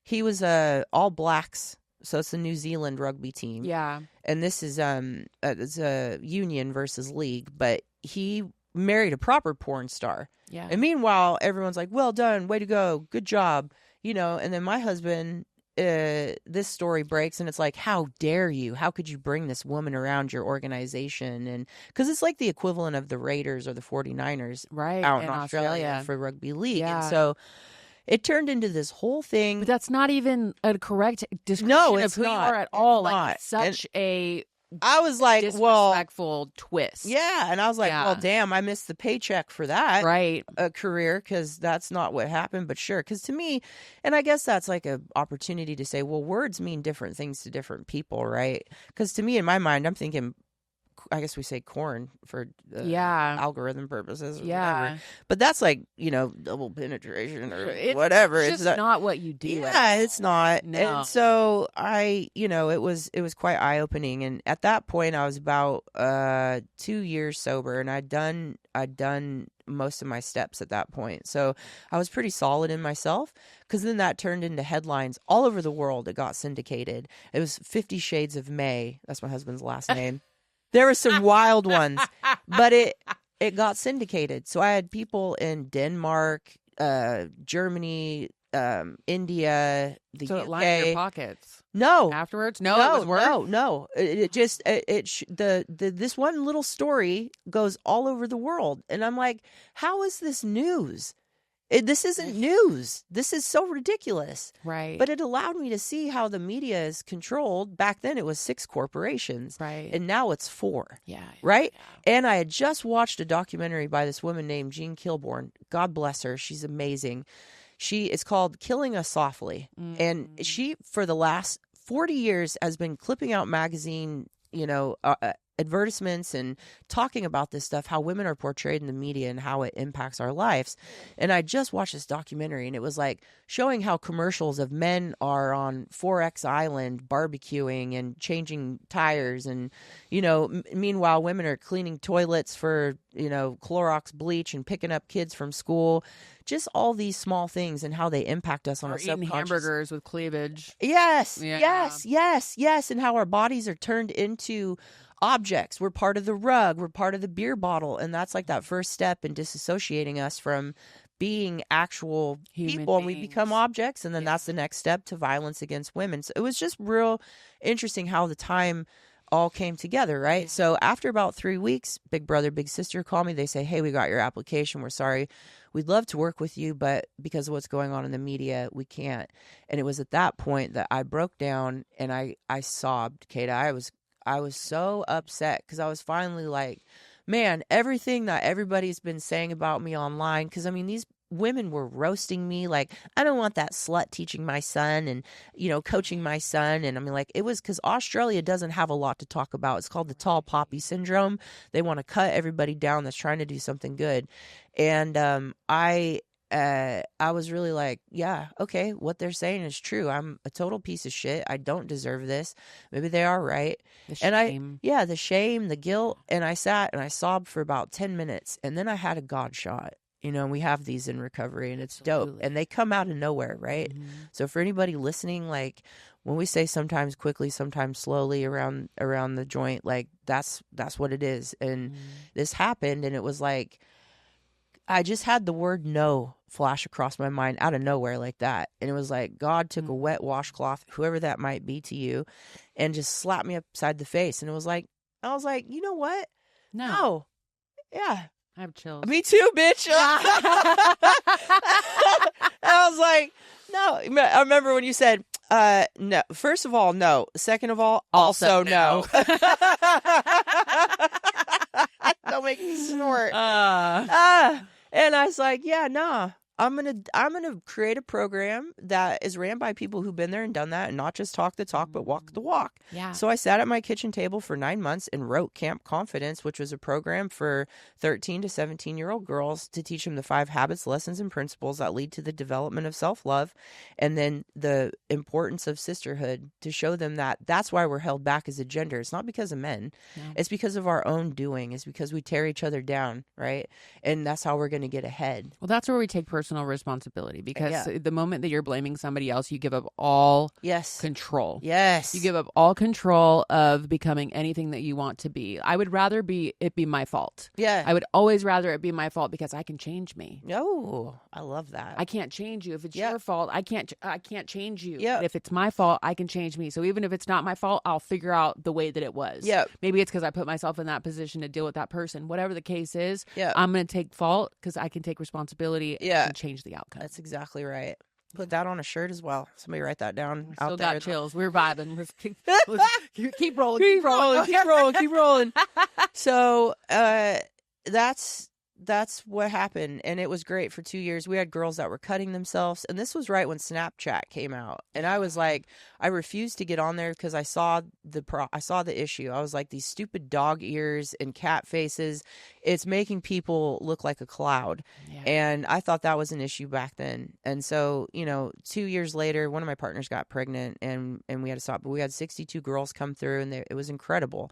He was All Blacks. So it's the New Zealand rugby team. Yeah. And this is it's a union versus league, but he married a proper porn star. Yeah. And meanwhile, everyone's like, well done, way to go, good job. And then my husband, this story breaks, and it's like, how dare you? How could you bring this woman around your organization? And because it's like the equivalent of the Raiders or the 49ers out in Australia for rugby league. Yeah. And so it turned into this whole thing. But that's not even a correct description of who you are at all. Like, such a I was like, disrespectful twist. Yeah. And I was like, well, damn, I missed the paycheck for that. Right. A career, because that's not what happened. But sure, because to me, and I guess that's like an opportunity to say, well, words mean different things to different people, right? Because to me, in my mind, I'm thinking, I guess we say corn for algorithm purposes or whatever. But that's like, double penetration or whatever. It's just not what you do. Yeah, it's not. No. And so it was quite eye-opening. And at that point I was about 2 years sober, and I'd done most of my steps at that point. So I was pretty solid in myself, because then that turned into headlines all over the world. It got syndicated. It was 50 Shades of May. That's my husband's last name. There were some wild ones, but it got syndicated. So I had people in Denmark, Germany, India, the So UK. it lined your pockets. No. Afterwards? No, it was worse? No. This one little story goes all over the world. And I'm like, how is this news? This isn't news. This is so ridiculous. Right. But it allowed me to see how the media is controlled. Back then it was 6 corporations. Right. And now it's 4. Yeah. Right? Yeah. And I had just watched a documentary by this woman named 𝐸𝐿. God bless her. She's amazing. It's called Killing Us Softly. Mm. And she, for the last 40 years, has been clipping out magazine, advertisements and talking about this stuff, how women are portrayed in the media and how it impacts our lives. And I just watched this documentary, and it was like showing how commercials of men are on 4X Island barbecuing and changing tires. And, meanwhile, women are cleaning toilets for, Clorox bleach and picking up kids from school. Just all these small things and how they impact us on a subconscious. Eating hamburgers with cleavage. Yes, Yeah. yes. And how our bodies are turned into objects. We're part of the rug. We're part of the beer bottle. And that's like that first step in disassociating us from being actual Human people. And we beings. become objects. And then that's the next step to violence against women. So it was just real interesting how the time all came together, right? Yeah. So after about 3 weeks, big brother, big sister call me. They say, hey, we got your application. We're sorry. We'd love to work with you, but because of what's going on in the media, we can't. And it was at that point that I broke down and I sobbed, 𝐃𝐸. I was so upset because I was finally like, man, everything that everybody's been saying about me online, because these women were roasting me like, I don't want that slut teaching my son and, coaching my son. And it was because Australia doesn't have a lot to talk about. It's called the tall poppy syndrome. They want to cut everybody down that's trying to do something good. And I was really like, yeah, okay, what they're saying is true. I'm a total piece of shit. I don't deserve this. Maybe they are right. The shame. The shame, the guilt. And I sat and I sobbed for about 10 minutes. And then I had a God shot. We have these in recovery, and it's dope. And they come out of nowhere, right? Mm-hmm. So for anybody listening, like when we say sometimes quickly, sometimes slowly around the joint, like that's what it is. And this happened, and it was like I just had the word no flash across my mind out of nowhere like that. And it was like God took a wet washcloth, whoever that might be to you, and just slapped me upside the face. And it was like, I was like, you know what? No. Yeah. I have chills. Me too, bitch. I was like, no. I remember when you said, no. First of all, no. Second of all, also no. Don't make me snort. And I was like, yeah, nah. I'm gonna create a program that is ran by people who've been there and done that, and not just talk the talk, but walk the walk. Yeah. So I sat at my kitchen table for 9 months and wrote Camp Confidence, which was a program for 13 to 17-year-old girls to teach them the 5 habits, lessons, and principles that lead to the development of self-love, and then the importance of sisterhood, to show them that that's why we're held back as a gender. It's not because of men. No. It's because of our own doing. It's because we tear each other down, right? And that's how we're going to get ahead. Well, that's where we take personal responsibility, because the moment that you're blaming somebody else, you give up all control. Yes. You give up all control of becoming anything that you want to be. I would rather it be my fault. Yeah. I would always rather it be my fault, because I can change me. Oh, I love that. I can't change you. If it's your fault, I can't change you. Yeah. But if it's my fault, I can change me. So even if it's not my fault, I'll figure out the way that it was. Yeah. Maybe it's because I put myself in that position to deal with that person. Whatever the case is, Yeah. I'm going to take fault because I can take responsibility and change the outcome. That's exactly right. Put that on a shirt as well. Somebody write that down. Still out there. got chills. We're vibing. Let's keep rolling. Keep rolling. So that's what happened, and it was great for 2 years. We had girls that were cutting themselves, and this was right when Snapchat came out, and I was like, I refused to get on there because I saw the issue. I was like, these stupid dog ears and cat faces, it's making people look like a cloud. And I thought that was an issue back then. And so 2 years later, one of my partners got pregnant, and we had to stop, but we had 62 girls come through, and it was incredible.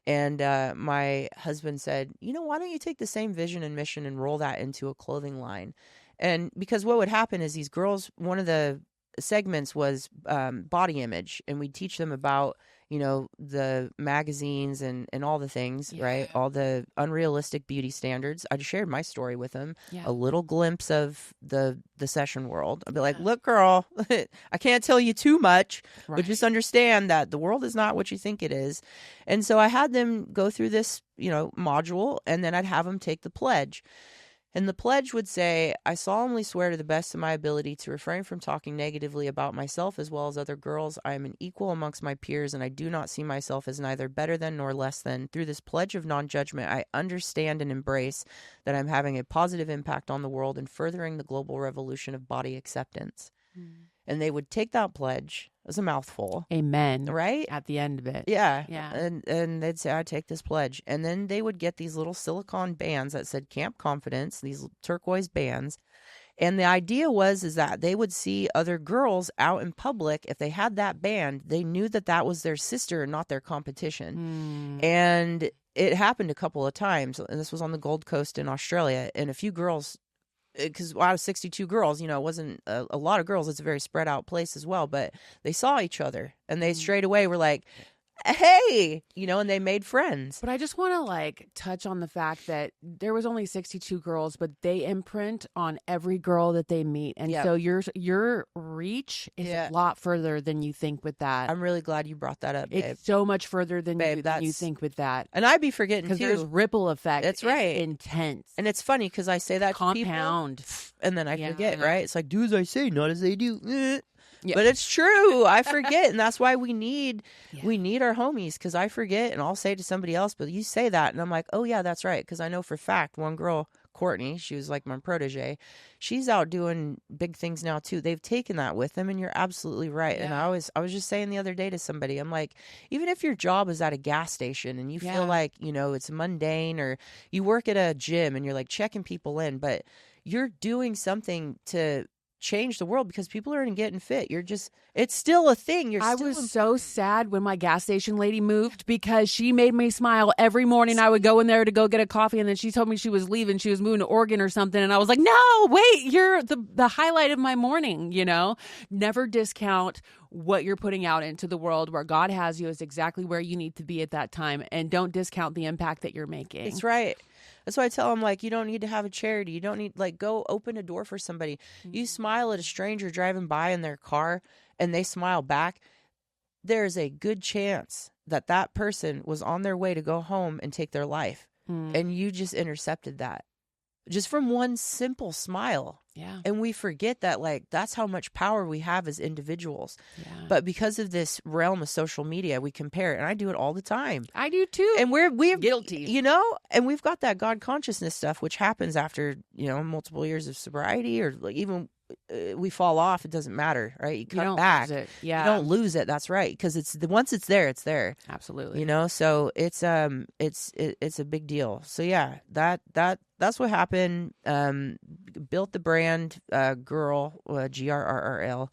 And my husband said, why don't you take the same vision and mission and roll that into a clothing line? And because what would happen is these girls, one of the segments was body image, and we'd teach them about the magazines and all the things, right? All the unrealistic beauty standards. I just shared my story with him, a little glimpse of the session world. I'd be like, look, girl, I can't tell you too much, but just understand that the world is not what you think it is. And so I had them go through this, module, and then I'd have them take the pledge. And the pledge would say, I solemnly swear to the best of my ability to refrain from talking negatively about myself as well as other girls. I am an equal amongst my peers, and I do not see myself as neither better than nor less than. Through this pledge of non-judgment, I understand and embrace that I'm having a positive impact on the world and furthering the global revolution of body acceptance. And they would take that pledge. It was a mouthful. Amen. Right? At the end of it. Yeah. And they'd say, I take this pledge. And then they would get these little silicone bands that said Camp Confidence, these turquoise bands. And the idea was that they would see other girls out in public. If they had that band, they knew that was their sister and not their competition. And it happened a couple of times. And this was on the Gold Coast in Australia. And a few girls, because out of 62 girls, it wasn't a lot of girls. It's a very spread out place as well. But they saw each other and they straight away were like, hey, and they made friends. But I just want to touch on the fact that there was only 62 girls, but they imprint on every girl that they meet. And so your reach is a lot further than you think with that. I'm really glad you brought that up, babe. It's so much further than you think with that. And I'd be forgetting too. Because there's ripple effect. That's right. It's intense. And it's funny because I say that compound. To people, and then I forget, right? It's like, do as I say, not as they do. But it's true. I forget. And that's why we need our homies, because I forget and I'll say to somebody else, but you say that. And I'm like, oh, yeah, that's right. Because I know for a fact one girl, Kortney, she was like my protege. She's out doing big things now, too. They've taken that with them. And you're absolutely right. And I was just saying the other day to somebody, I'm like, even if your job is at a gas station and you feel like, it's mundane, or you work at a gym and you're like checking people in, but you're doing something to change the world because people aren't getting fit. It's still a thing. I was so sad when my gas station lady moved because she made me smile every morning. I would go in there to go get a coffee, and then she told me she was leaving. She was moving to Oregon or something. And I was like, no, wait, you're the highlight of my morning, Never discount what you're putting out into the world. Where God has you is exactly where you need to be at that time. And don't discount the impact that you're making. That's right. That's why I tell them, you don't need to have a charity. You don't need, go open a door for somebody. You smile at a stranger driving by in their car and they smile back. There's a good chance that person was on their way to go home and take their life. And you just intercepted that just from one simple smile. Yeah. And we forget that, that's how much power we have as individuals. Yeah. But because of this realm of social media, we compare it. And I do it all the time. I do too. And we're guilty. And we've got that God consciousness stuff, which happens after, multiple years of sobriety, or even we fall off. It doesn't matter, right? You cut back. Lose it. Yeah. You don't lose it. That's right. Because once it's there, it's there. Absolutely. So it's a big deal. So yeah, that's what happened. Built the brand, GRRL, GRRL,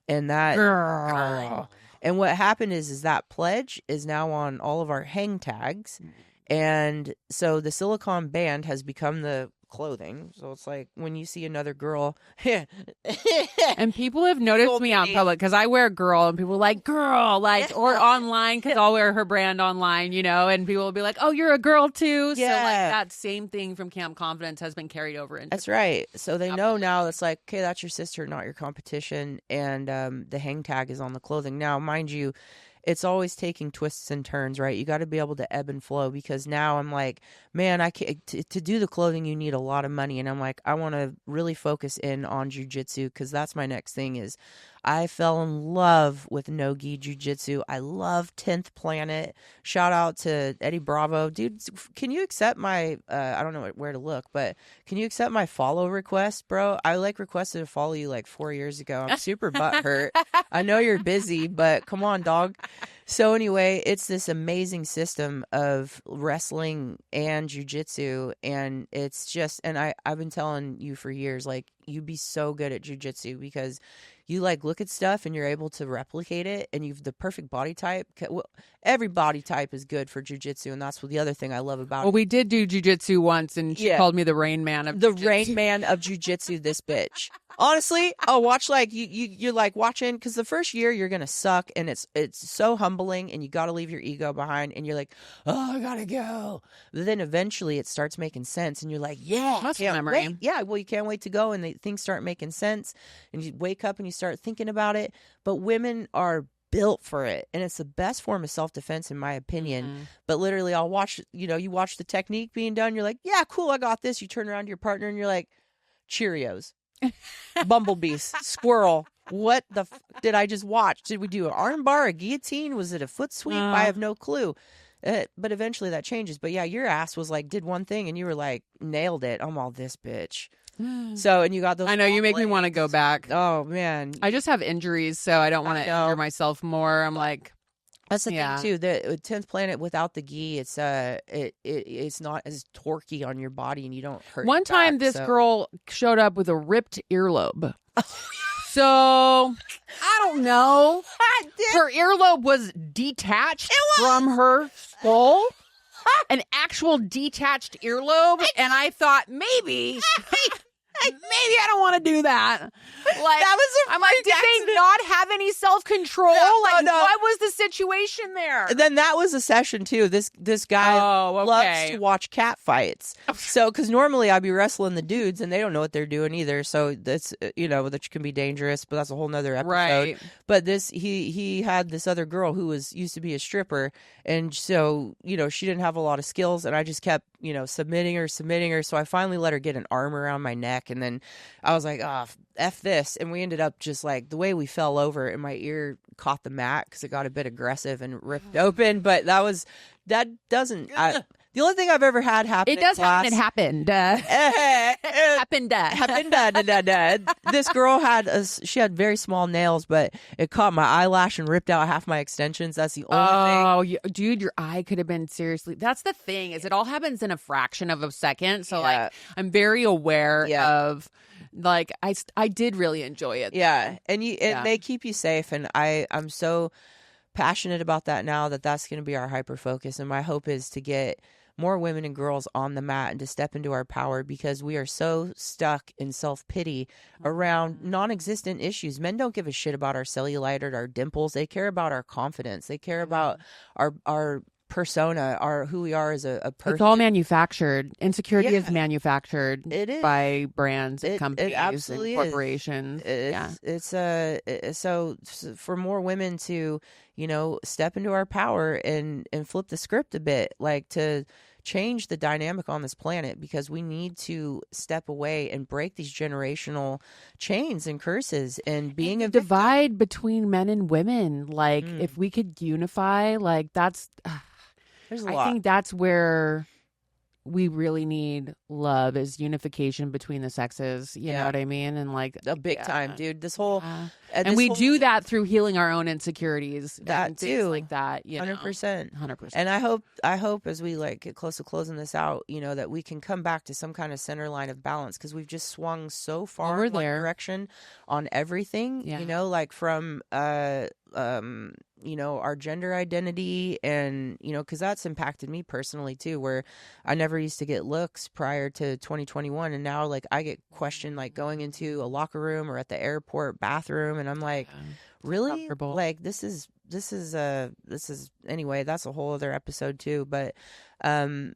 and that girl. And what happened is that pledge is now on all of our hang tags, and so the silicone band has become the clothing. So it's like when you see another girl and people have noticed me out in public because I wear girl, and people are like, girl, or online, because I'll wear her brand online, and people will be like, oh, you're a girl too. So that same thing from Camp Confidence has been carried over into that's right. So they know now. It's like, okay, that's your sister, not your competition. And the hang tag is on the clothing. Now, mind you, it's always taking twists and turns, right? You got to be able to ebb and flow, because now I'm like, man, I can't, to do the clothing, you need a lot of money. And I'm like, I want to really focus in on jiu-jitsu, because that's my next thing. Is I fell in love with no-gi jiu-jitsu. I love 10th Planet. Shout out to Eddie Bravo. Dude, can you accept my, I don't know where to look, but can you accept my follow request, bro? I requested to follow you 4 years ago. I'm super butthurt. I know you're busy, but come on, dog. So anyway, it's this amazing system of wrestling and jiu-jitsu, and it's just, and I've been telling you for years, you'd be so good at jiu-jitsu because you look at stuff and you're able to replicate it, and you've the perfect body type. Well, every body type is good for jiu-jitsu, and that's what the other thing I love about it. Well, we did do jiu-jitsu once, and she called me the Rain Man of the Rain Man of jiu-jitsu, this bitch. Honestly, I'll watch like you're like watching because the first year you're gonna suck and it's so humbling and you got to leave your ego behind and you're like, oh, I gotta go. But then eventually it starts making sense and you're like, yeah, muscle can't memory. wait. Yeah, well, you can't wait to go and things start making sense and you wake up and you start thinking about it. But women are built for it, and it's the best form of self-defense in my opinion. But literally I'll watch, you watch the technique being done, you're like, yeah, cool, I got this. You turn around to your partner and you're like, Cheerios, bumblebees, squirrel, what the did I just watch? Did we do an arm bar, a guillotine? Was it a foot sweep? I have no clue. But eventually that changes. But yeah, your ass was like did one thing and you were like, nailed it, I'm all this bitch. So, and you got those. I know, you make me want to go back. Oh man, I just have injuries, so I don't want to injure myself more. I'm like, that's the thing too. The 10th planet without the gi, it's not as torquey on your body, and you don't hurt. One time, this girl showed up with a ripped earlobe. So I don't know. Her earlobe was detached from her skull. An actual detached earlobe, and I thought maybe I don't want to do that. Like, that was I'm like, did they not have any self-control? No. What was the situation there? And then that was a session too. This guy loves to watch cat fights. So, because normally I'd be wrestling the dudes and they don't know what they're doing either. So that's that can be dangerous. But that's a whole nother episode. Right. But he had this other girl who used to be a stripper, and so she didn't have a lot of skills, and I just kept submitting her. So I finally let her get an arm around my neck, and then I was like, oh, F this. And we ended up just like the way we fell over and my ear caught the mat because it got a bit aggressive and ripped open. But the only thing I've ever had happen. It does happen. It happened. Happened. This girl she had very small nails, but it caught my eyelash and ripped out half my extensions. That's the only thing. Oh, dude, your eye could have been seriously. That's the thing, is it all happens in a fraction of a second. So like, I'm very aware of. Like I did really enjoy it. Yeah, and they keep you safe, and I'm so passionate about that now that's going to be our hyper focus. And my hope is to get more women and girls on the mat and to step into our power, because we are so stuck in self-pity around non-existent issues. Men don't give a shit about our cellulite or our dimples. They care about our confidence. They care about our persona, who we are as a person. It's all manufactured. Insecurity is manufactured by brands and companies and corporations. So for more women to step into our power and flip the script a bit, like to change the dynamic on this planet, because we need to step away and break these generational chains and curses and being a divide between men and women. Like if we could unify, like that's I think that's where we really need love, is unification between the sexes. You know what I mean? And like a big time, dude. This whole and we do that through healing our own insecurities. That too, like that. 100%. And I hope as we like get close to closing this out, that we can come back to some kind of center line of balance, because we've just swung so far in one direction on everything. Like from our gender identity, and because that's impacted me personally too, where I never used to get looks prior to 2021, and now like I get questioned like going into a locker room or at the airport bathroom, and I'm like, really? Like this is anyway, that's a whole other episode too. But there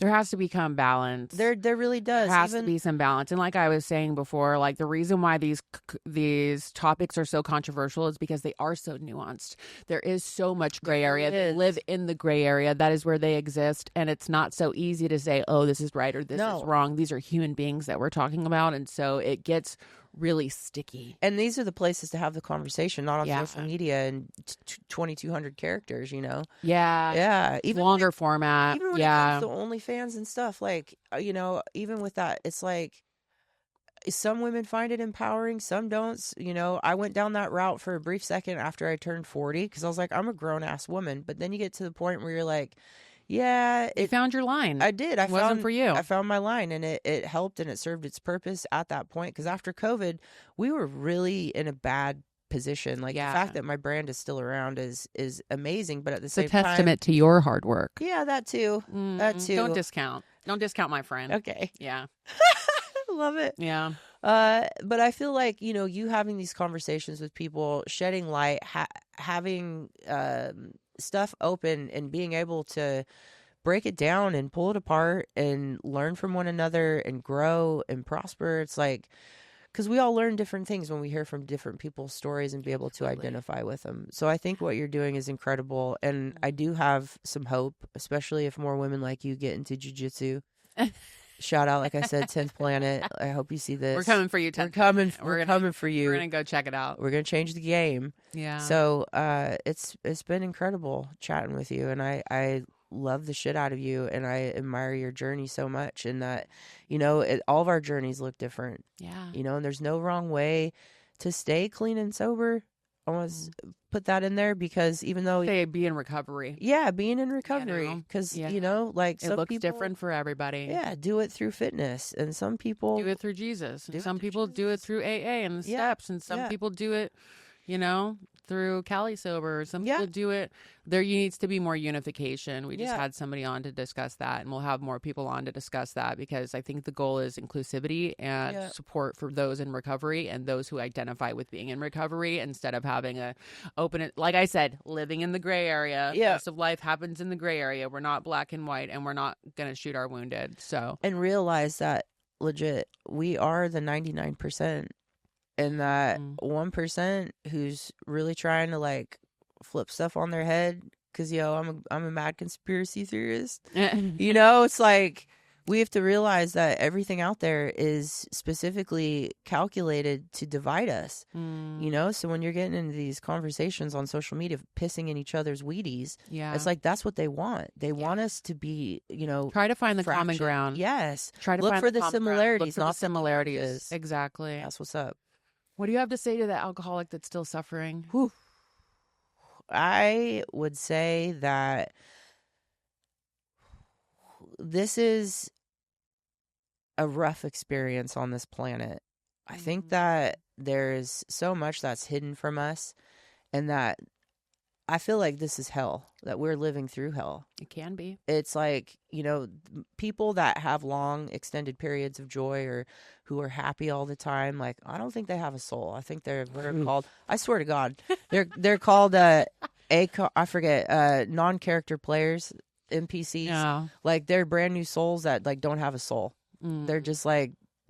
has to become balance. There really does. There has to be some balance. And like I was saying before, like the reason why these topics are so controversial is because they are so nuanced. There is so much gray area. They live in the gray area. That is where they exist. And it's not so easy to say, oh, this is right or this is wrong. These are human beings that we're talking about. And so it gets really sticky. And these are the places to have the conversation, not on social media and 2,200 characters, Yeah. Even longer format. Even when it comes to OnlyFans and stuff, like, even with that, it's like some women find it empowering, some don't. I went down that route for a brief second after I turned 40, because I was like, I'm a grown-ass woman. But then you get to the point where you're like, yeah, you found your line. I did. It wasn't for you. I found my line, and it helped, and it served its purpose at that point. Because after COVID, we were really in a bad position. Like the fact that my brand is still around is amazing. But at the same time, it's a testament to your hard work. Yeah, that too. That too. Don't discount my friend. Okay. Yeah. love it. Yeah. But I feel like, you having these conversations with people, shedding light, having stuff open and being able to break it down and pull it apart and learn from one another and grow and prosper. It's like, because we all learn different things when we hear from different people's stories and be able to identify with them. So I think what you're doing is incredible. And I do have some hope, especially if more women like you get into jiu-jitsu. Shout out, like I said, 10th Planet. I hope you see this. We're coming for you, 10th. We're coming for you. We're going to go check it out. We're going to change the game. Yeah. So it's been incredible chatting with you. And I love the shit out of you, and I admire your journey so much, and that all of our journeys look different. Yeah. And there's no wrong way to stay clean and sober. I want to put that in there, because even though be in recovery. Yeah, being in recovery, because like it looks different for everybody. Yeah, do it through fitness, and some people do it through Jesus. Some people do it through AA and the steps, and some people do it, through Cali Sober. Some people do it. There needs to be more unification. We just had somebody on to discuss that, and we'll have more people on to discuss that, because I think the goal is inclusivity and support for those in recovery and those who identify with being in recovery, instead of having like I said, living in the gray area. Most of life happens in the gray area. We're not black and white, and we're not going to shoot our wounded. So, and realize that legit, we are the 99%. And that 1% who's really trying to flip stuff on their head, because I'm a mad conspiracy theorist. It's like, we have to realize that everything out there is specifically calculated to divide us. So when you're getting into these conversations on social media, pissing in each other's Wheaties, it's like, that's what they want. They want us to be, try to find the common ground. Yes. Try to look find for the similarities, not the similarities. Exactly. That's what's up. What do you have to say to the alcoholic that's still suffering? Whew. I would say that this is a rough experience on this planet. I think that there's so much that's hidden from us, and that I feel like this is hell, that we're living through hell. It can be. It's like, people that have long extended periods of joy, or who are happy all the time, I don't think they have a soul. I think they're called, I swear to God, they're called non-character players, NPCs. Yeah. They're brand new souls that don't have a soul. They're just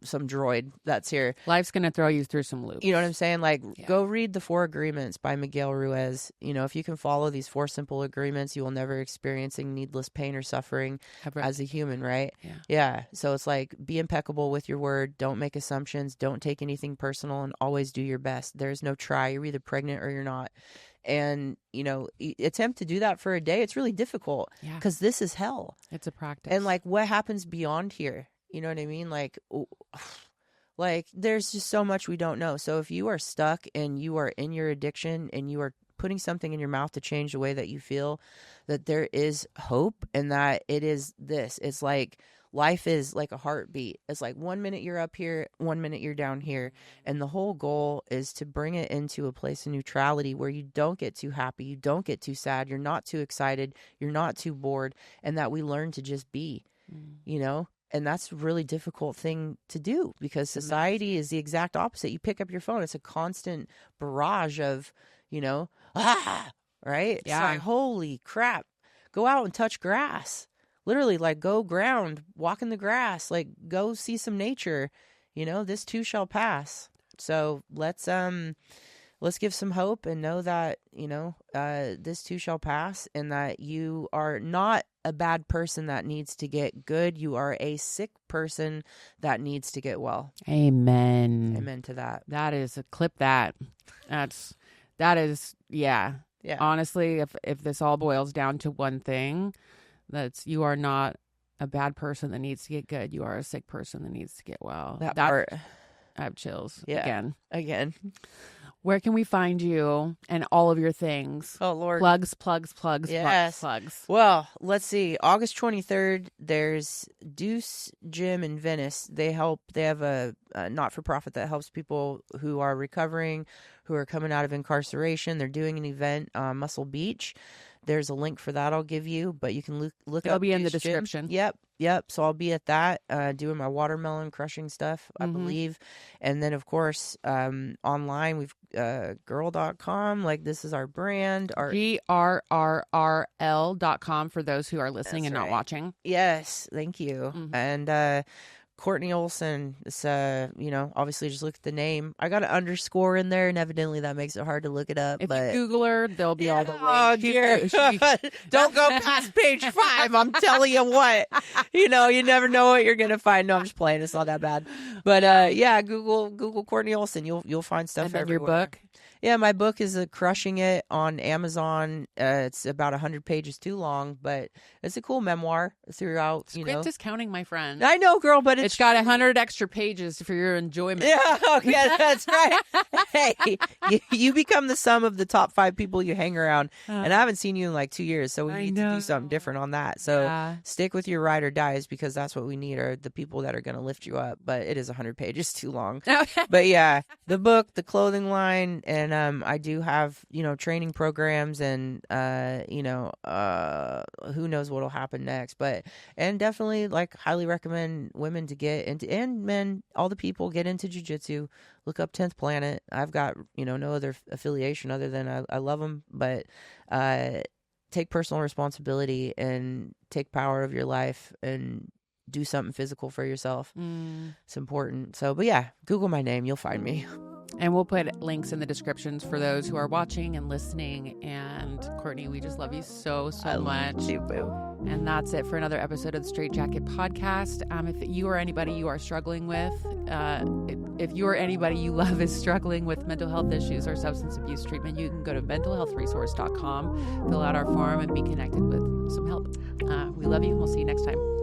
some droid that's here. Life's gonna throw you through some loops. You know what I'm saying? Go read the 4 Agreements by Miguel Ruiz. If you can follow these 4 simple agreements, you will never experiencing needless pain or suffering as a human, right? Yeah. So it's be impeccable with your word. Don't make assumptions. Don't take anything personal, and always do your best. There's no try. You're either pregnant or you're not. And, attempt to do that for a day. It's really difficult, because this is hell. It's a practice. And what happens beyond here? You know what I mean? There's just so much we don't know. So if you are stuck and you are in your addiction, and you are putting something in your mouth to change the way that you feel, that there is hope, and that it is this. It's life is like a heartbeat. It's 1 minute you're up here, 1 minute you're down here. And the whole goal is to bring it into a place of neutrality, where you don't get too happy, you don't get too sad, you're not too excited, you're not too bored, and that we learn to just be, And that's a really difficult thing to do, because society is the exact opposite. You pick up your phone, it's a constant barrage of, right? Yeah. It's holy crap. Go out and touch grass. Literally, go ground, walk in the grass, go see some nature. This too shall pass. So let's give some hope, and know that, this too shall pass, and that you are not a bad person that needs to get good. You are a sick person that needs to get well. Amen. Amen to that. That is a clip that is. Yeah. Honestly, if this all boils down to one thing, you are not a bad person that needs to get good. You are a sick person that needs to get well. That part. I have chills. Yeah. Again. Where can we find you and all of your things? Oh, Lord. Plugs. Yes. Plugs. Well, let's see. August 23rd, there's Deuce Gym in Venice. They have a not-for-profit that helps people who are recovering, who are coming out of incarceration. They're doing an event on Muscle Beach. There's a link for that I'll give you, but you can look It'll up be in the Deuce Gym. description. Yep. Yep. So I'll be at that, doing my watermelon crushing stuff, I believe. And then, of course, online, we've girl.com. Like, this is our brand. GRRRL.com for those who are listening and not watching. Yes. Thank you. And Kortney Olson. It's, obviously just look at the name. I got an underscore in there, and evidently that makes it hard to look it up. If but you Google her, there'll be all the links. Oh, dear. Don't go past page 5. I'm telling you what. You never know what you're going to find. No, I'm just playing. It's not that bad. But, Google Kortney Olson. You'll find stuff and then everywhere. Your book? Yeah, my book is Crushing It on Amazon. It's about 100 pages too long, but it's a cool memoir throughout. Script is counting, my friend. I know, girl, but it's got 100 extra pages for your enjoyment. Yeah, okay, that's right. Hey, you become the sum of the top 5 people you hang around, and I haven't seen you in like 2 years, so we need to do something different on that. So stick with your ride or dies, because that's what we need, are the people that are going to lift you up. But it is 100 pages too long. But yeah, the book, the clothing line, and I do have, training programs, and, who knows what'll happen next, and definitely highly recommend women to get into, and men, all the people, get into jiu-jitsu. Look up 10th Planet. I've got, no other affiliation other than I love them, but, take personal responsibility and take power of your life and do something physical for yourself. It's important. So, but yeah, Google my name. You'll find me. And we'll put links in the descriptions for those who are watching and listening. And Kortney, we just love you so much. Love you, boo. And that's it for another episode of the StraitJacket podcast. If you or anybody you are struggling with, if you or anybody you love is struggling with mental health issues or substance abuse treatment, you can go to mentalhealthresource.com, fill out our form, and be connected with some help. We love you. We'll see you next time.